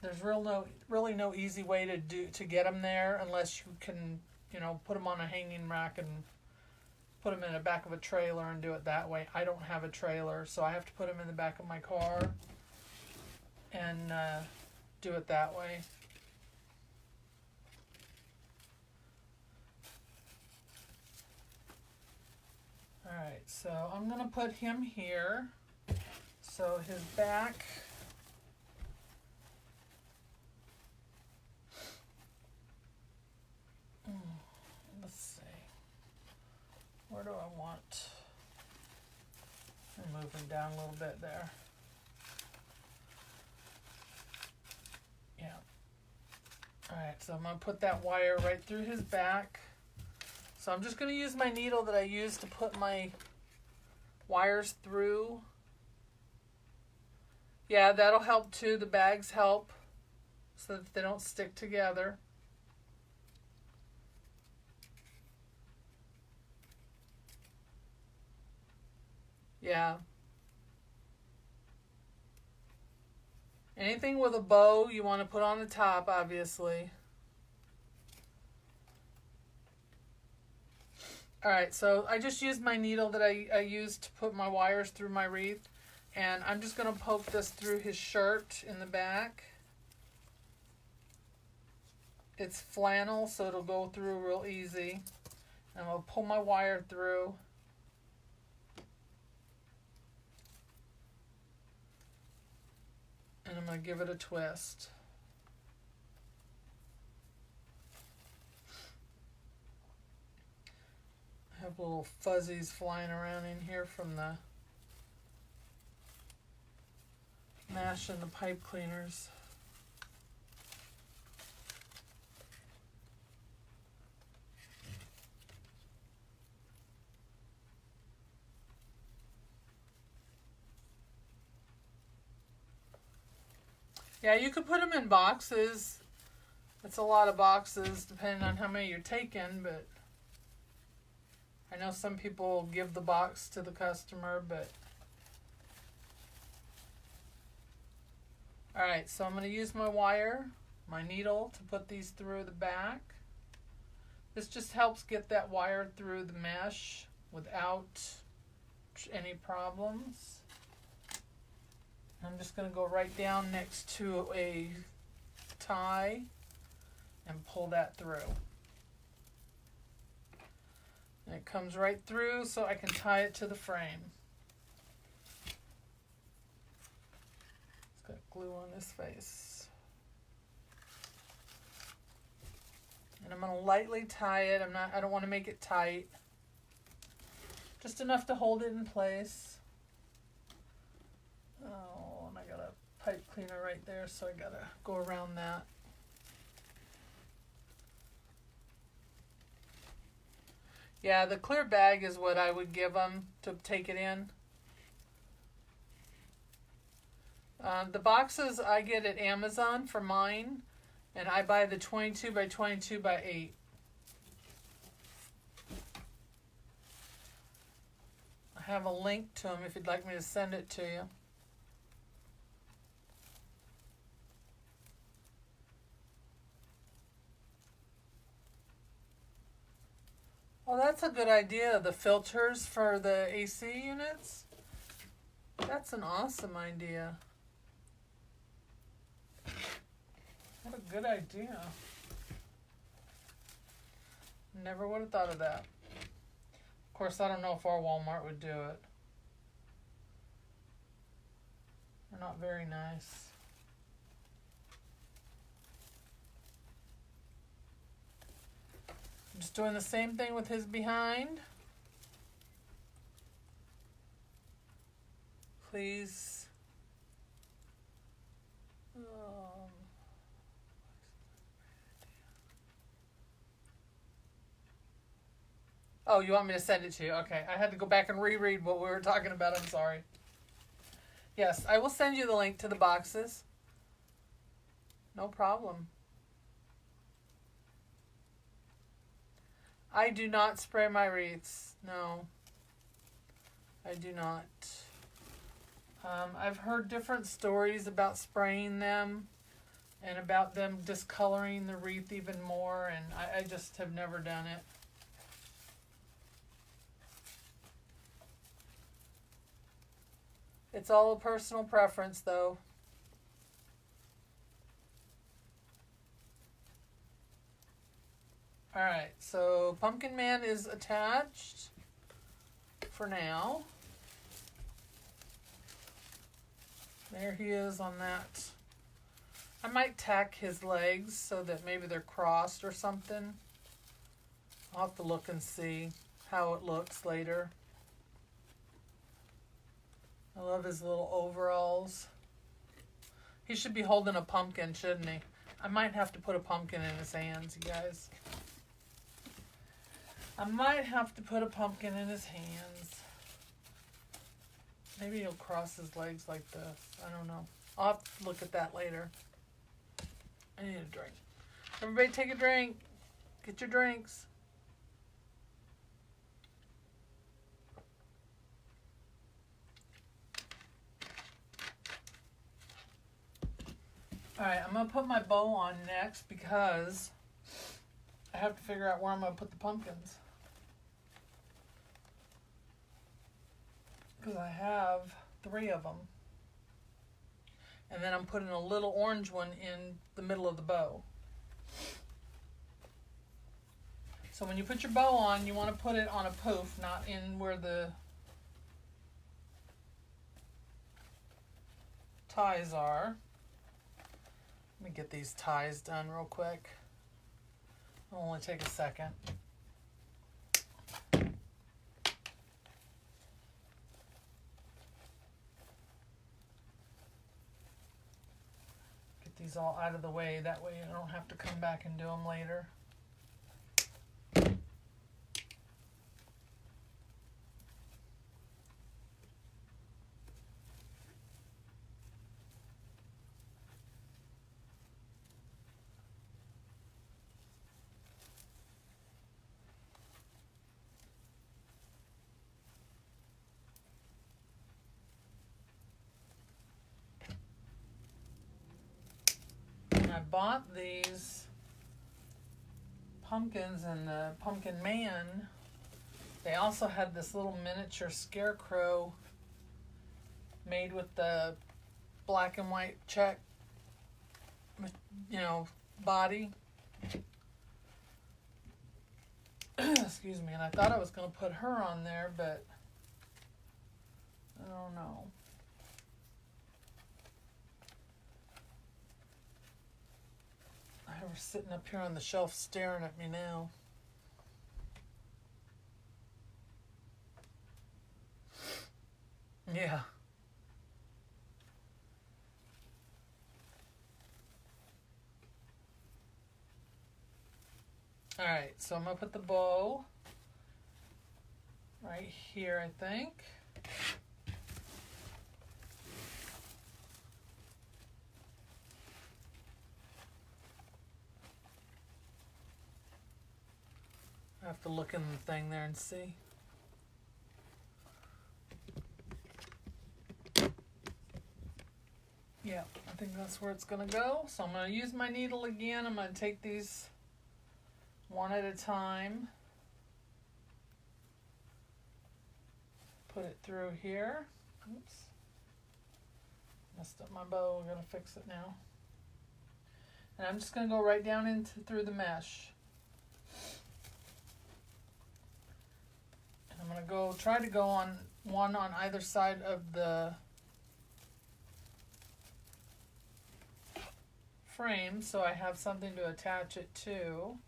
There's really no easy way to get them there unless you can, put them on a hanging rack and put them in the back of a trailer and do it that way. I don't have a trailer, so I have to put them in the back of my car and do it that way. Alright, so I'm going to put him here. So his back... Let's see. Where do I want? I'm moving down a little bit there. Yeah. Alright, so I'm going to put that wire right through his back. So I'm just going to use my needle that I used to put my wires through. Yeah, that'll help too. The bags help so that they don't stick together. Yeah. Anything with a bow you want to put on the top, obviously. Alright, so I just used my needle that I used to put my wires through my wreath. And I'm just going to poke this through his shirt in the back. It's flannel, so it'll go through real easy. And I'll pull my wire through. And I'm going to give it a twist. I have little fuzzies flying around in here from the mash and the pipe cleaners. Yeah, you could put them in boxes. It's a lot of boxes depending on how many you're taking, but I know some people give the box to the customer, but alright, so I'm going to use my wire, my needle, to put these through the back. This just helps get that wire through the mesh without any problems. I'm just going to go right down next to a tie and pull that through. And it comes right through so I can tie it to the frame. glue on his face. And I'm going to lightly tie it. I don't want to make it tight. Just enough to hold it in place. Oh, and I got a pipe cleaner right there, so I got to go around that. Yeah, the clear bag is what I would give them to take it in. The boxes I get at Amazon for mine, and I buy the 22 by 22 by 8. I have a link to them if you'd like me to send it to you. Oh, that's a good idea. The filters for the AC units. That's an awesome idea. What a good idea. Never would have thought of that. Of course, I don't know if our Walmart would do it. They're not very nice. I'm just doing the same thing with his behind. Please. Oh, you want me to send it to you? Okay, I had to go back and reread what we were talking about. I'm sorry. Yes, I will send you the link to the boxes. No problem. I do not spray my wreaths. No, I do not. I've heard different stories about spraying them and about them discoloring the wreath even more, and I just have never done it. It's all a personal preference, though. Alright, so Pumpkin Man is attached for now. There he is on that. I might tack his legs so that maybe they're crossed or something. I'll have to look and see how it looks later. I love his little overalls. He should be holding a pumpkin, shouldn't he? I might have to put a pumpkin in his hands, you guys. I might have to put a pumpkin in his hands. Maybe he'll cross his legs like this. I don't know. I'll have to look at that later. I need a drink. Everybody take a drink. Get your drinks. Alright, I'm going to put my bow on next because I have to figure out where I'm going to put the pumpkins. Because I have 3 of them. And then I'm putting a little orange one in the middle of the bow. So when you put your bow on, you want to put it on a poof, not in where the ties are. Let me get these ties done real quick. It'll only take a second. Get these all out of the way. That way I don't have to come back and do them later. I bought these pumpkins in the Pumpkin Man. They also had this little miniature scarecrow made with the black and white check, body. Excuse me. And I thought I was going to put her on there, but I don't know. They're sitting up here on the shelf staring at me now. Yeah. Alright, so I'm going to put the bow right here, I think. I have to look in the thing there and see. Yeah, I think that's where it's going to go. So I'm going to use my needle again. I'm going to take these one at a time. Put it through here. Oops. Messed up my bow. We're going to fix it now. And I'm just going to go right down through the mesh. And I'm going to try to go on one on either side of the frame so I have something to attach it to.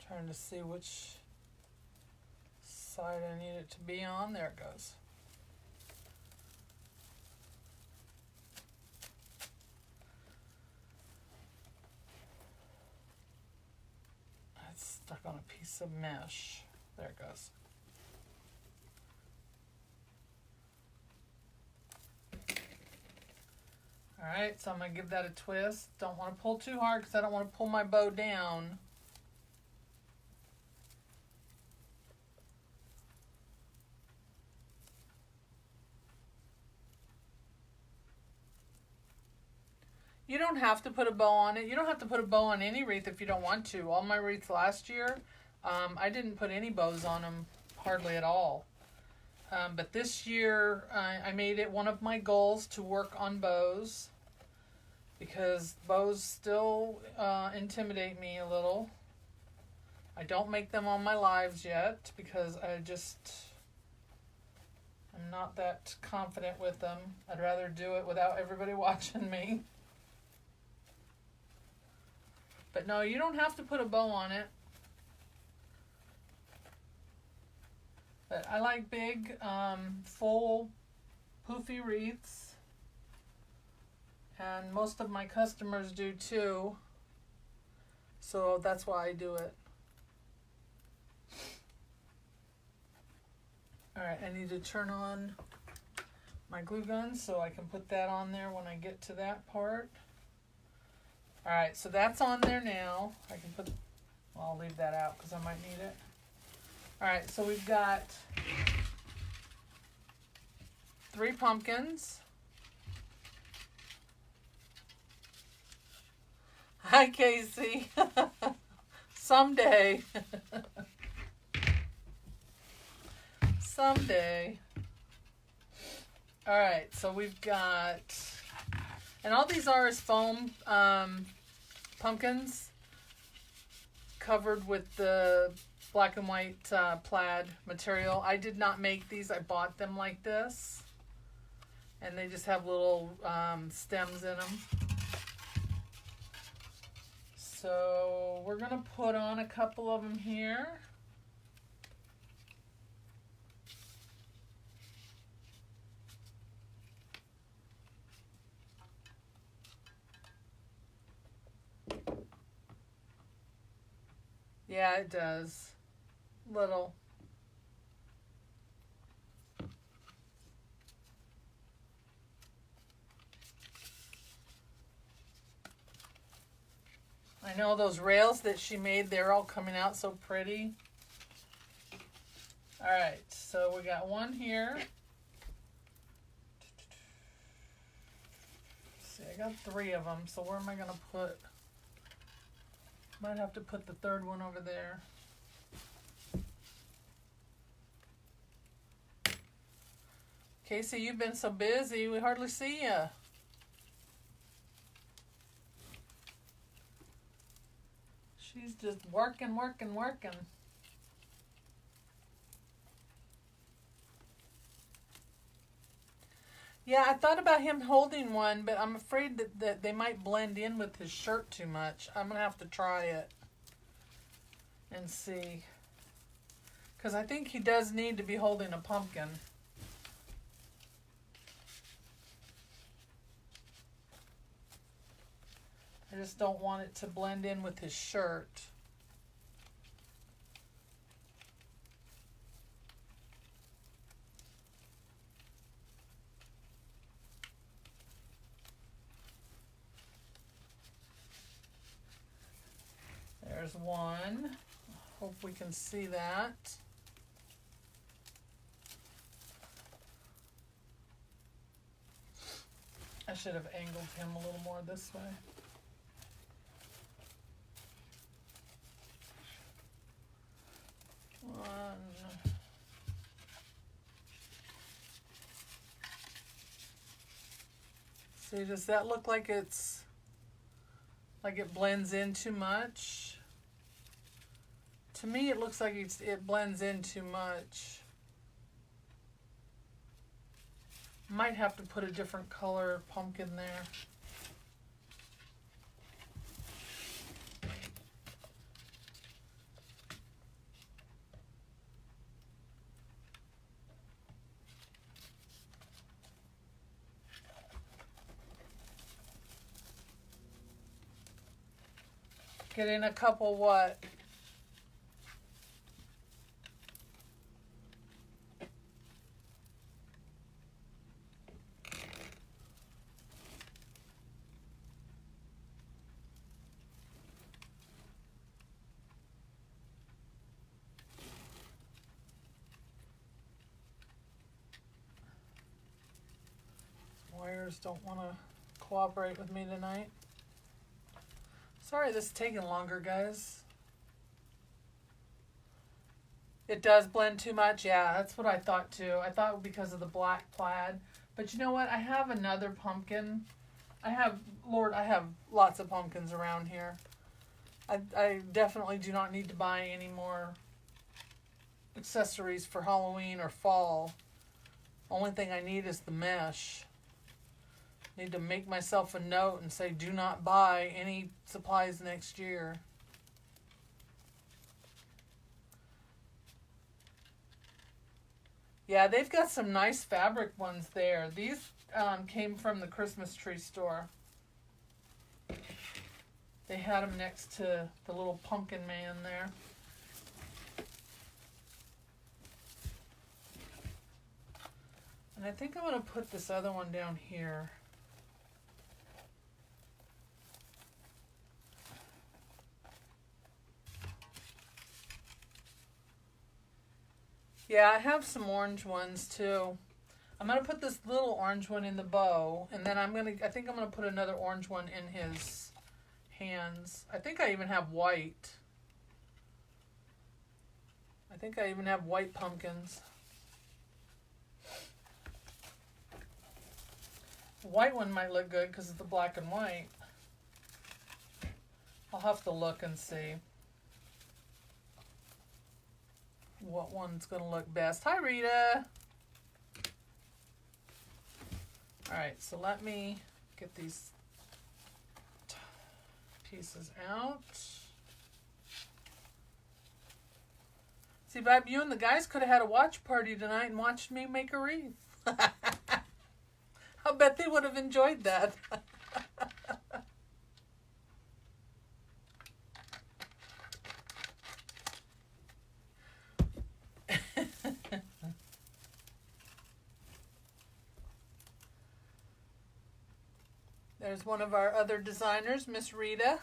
Trying to see which side I need it to be on. There it goes. It's stuck on a piece of mesh. There it goes. Alright, so I'm going to give that a twist. Don't want to pull too hard because I don't want to pull my bow down. You don't have to put a bow on it. You don't have to put a bow on any wreath if you don't want to. All my wreaths last year, I didn't put any bows on them, hardly at all. But this year, I made it one of my goals to work on bows because bows still intimidate me a little. I don't make them on my lives yet because I'm not that confident with them. I'd rather do it without everybody watching me. But no, you don't have to put a bow on it. But I like big, full, poofy wreaths. And most of my customers do too. So that's why I do it. Alright, I need to turn on my glue gun so I can put that on there when I get to that part. Alright, so that's on there now. I can put, well, I'll leave that out because I might need it. Alright, so we've got 3 pumpkins. Hi, Casey. Someday. Someday. Alright, so we've got, and all these are is foam pumpkins covered with the black and white plaid material. I did not make these. I bought them like this. And they just have little stems in them. So we're going to put on a couple of them here. Yeah, it does. Little. I know those rails that she made, they're all coming out so pretty. Alright, so we got one here. Let's see, I got 3 of them, so where am I going to put? Might have to put the 3rd one over there. Casey, you've been so busy, we hardly see you. She's just working, working, working. Yeah, I thought about him holding one, but I'm afraid that they might blend in with his shirt too much. I'm going to have to try it and see. Because I think he does need to be holding a pumpkin. I just don't want it to blend in with his shirt. There's one. Hope we can see that. I should have angled him a little more this way. One. See, does that look like it blends in too much? To me, it looks like it blends in too much. Might have to put a different color pumpkin there. Get in a couple what? Wires don't want to cooperate with me tonight. Sorry this is taking longer, guys. It does blend too much? Yeah, that's what I thought too. I thought because of the black plaid. But you know what? I have another pumpkin. I have lots of pumpkins around here. I definitely do not need to buy any more accessories for Halloween or fall. Only thing I need is the mesh. Need to make myself a note and say do not buy any supplies next year. Yeah, they've got some nice fabric ones there. These came from the Christmas tree store. They had them next to the little pumpkin man there. And I think I'm going to put this other one down here. Yeah, I have some orange ones too. I'm going to put this little orange one in the bow, and then I think I'm going to put another orange one in his hands. I think I even have white. I think I even have white pumpkins. The white one might look good because of the black and white. I'll have to look and see what one's going to look best. Hi, Rita. All right, so let me get these pieces out. See, Bob, you and the guys could have had a watch party tonight and watched me make a wreath. I'll bet they would have enjoyed that. There's one of our other designers, Miss Rita. All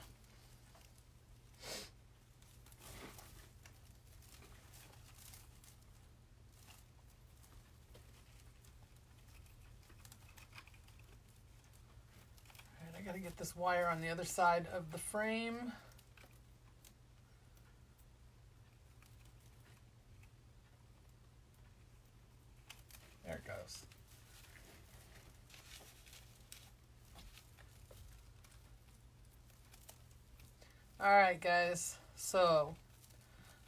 right, I got to get this wire on the other side of the frame. There it goes. Alright guys, so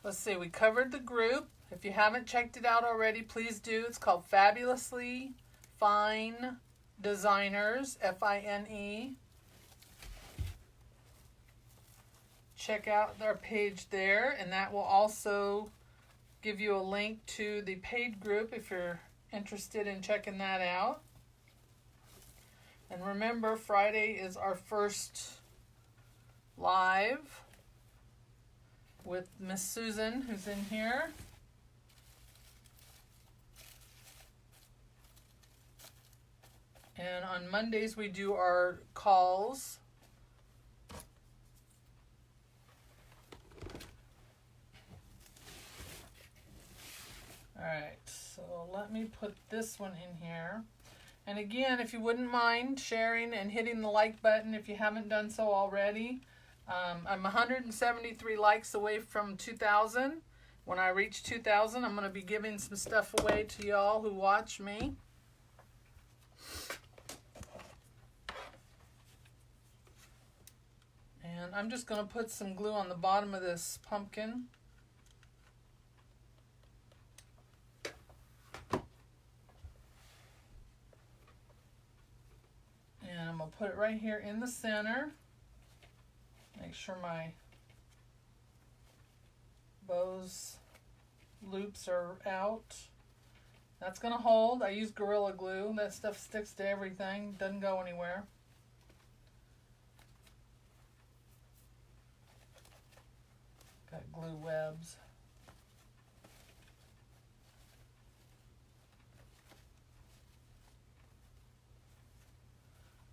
let's see, we covered the group. If you haven't checked it out already, please do. It's called Fabulously Fine Designers, Fine. Check out their page there, and that will also give you a link to the paid group if you're interested in checking that out. And remember, Friday is our first live with Miss Susan, who's in here. And on Mondays we do our calls. Alright, so let me put this one in here. And again, if you wouldn't mind sharing and hitting the like button if you haven't done so already. I'm 173 likes away from 2,000. When I reach 2,000, I'm going to be giving some stuff away to y'all who watch me. And I'm just going to put some glue on the bottom of this pumpkin. And I'm going to put it right here in the center. Make sure my bow's loops are out. That's going to hold. I use Gorilla Glue. That stuff sticks to everything. Doesn't go anywhere. Got glue webs.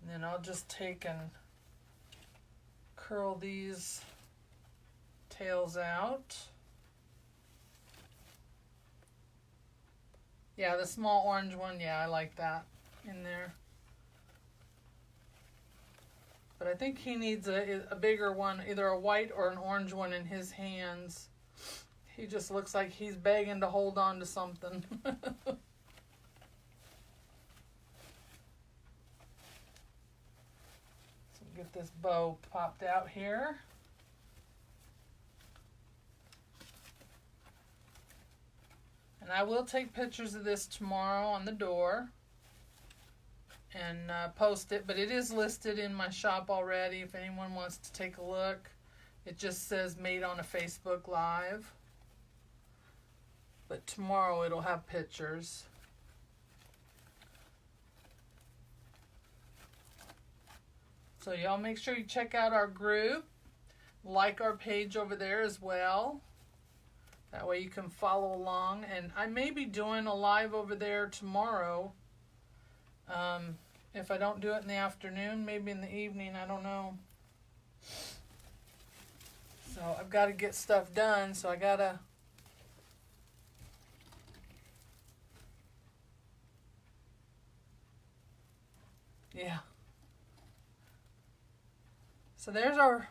And then I'll just take and curl these tails out. Yeah, the small orange one, yeah, I like that in there. But I think he needs a bigger one, either a white or an orange one in his hands. He just looks like he's begging to hold on to something. Get this bow popped out here. And I will take pictures of this tomorrow on the door and post it, but it is listed in my shop already if anyone wants to take a look. It just says made on a Facebook Live, but tomorrow it'll have pictures. So y'all make sure you check out our group, like our page over there as well. That way you can follow along. And I may be doing a live over there tomorrow. If I don't do it in the afternoon, maybe in the evening, I don't know. So I've got to get stuff done, so I got to... Yeah. So there's our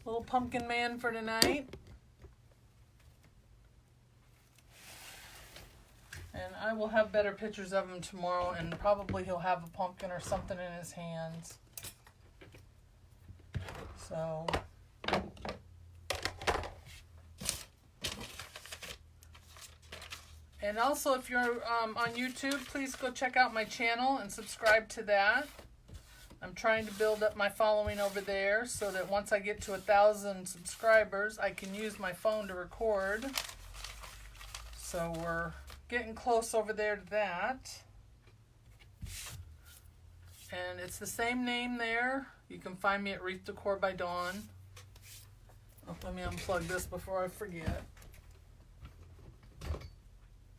little pumpkin man for tonight. And I will have better pictures of him tomorrow, and probably he'll have a pumpkin or something in his hands. So... And also, if you're on YouTube, please go check out my channel and subscribe to that. I'm trying to build up my following over there so that once I get to 1,000 subscribers, I can use my phone to record. So we're getting close over there to that. And it's the same name there. You can find me at Wreath Decor by Dawn. Oh, let me unplug this before I forget.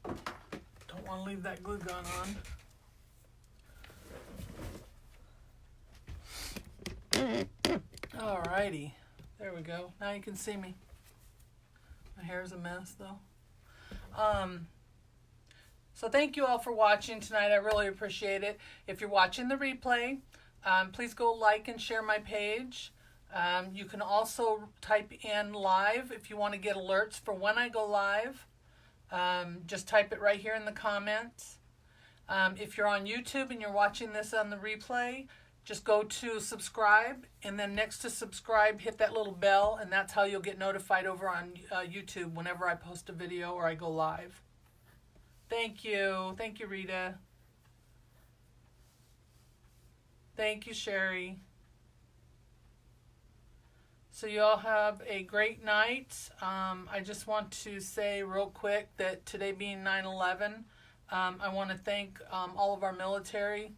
Don't want to leave that glue gun on. Alrighty, there we go. Now you can see me. My hair's a mess though. So thank you all for watching tonight. I really appreciate it. If you're watching the replay, please go like and share my page. You can also type in live if you want to get alerts for when I go live. Just type it right here in the comments. If you're on YouTube and you're watching this on the replay, just go to subscribe, and then next to subscribe, hit that little bell, and that's how you'll get notified over on YouTube whenever I post a video or I go live. Thank you. Thank you, Rita. Thank you, Sherry. So you all have a great night. I just want to say real quick that today being 9/11, I want to thank all of our military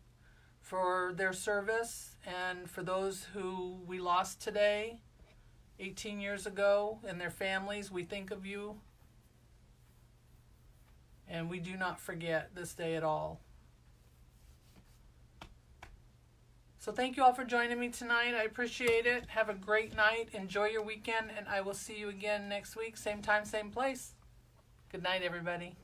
for their service, and for those who we lost today, 18 years ago, and their families. We think of you, and we do not forget this day at all. So thank you all for joining me tonight. I appreciate it. Have a great night. Enjoy your weekend, and I will see you again next week. Same time, same place. Good night, everybody.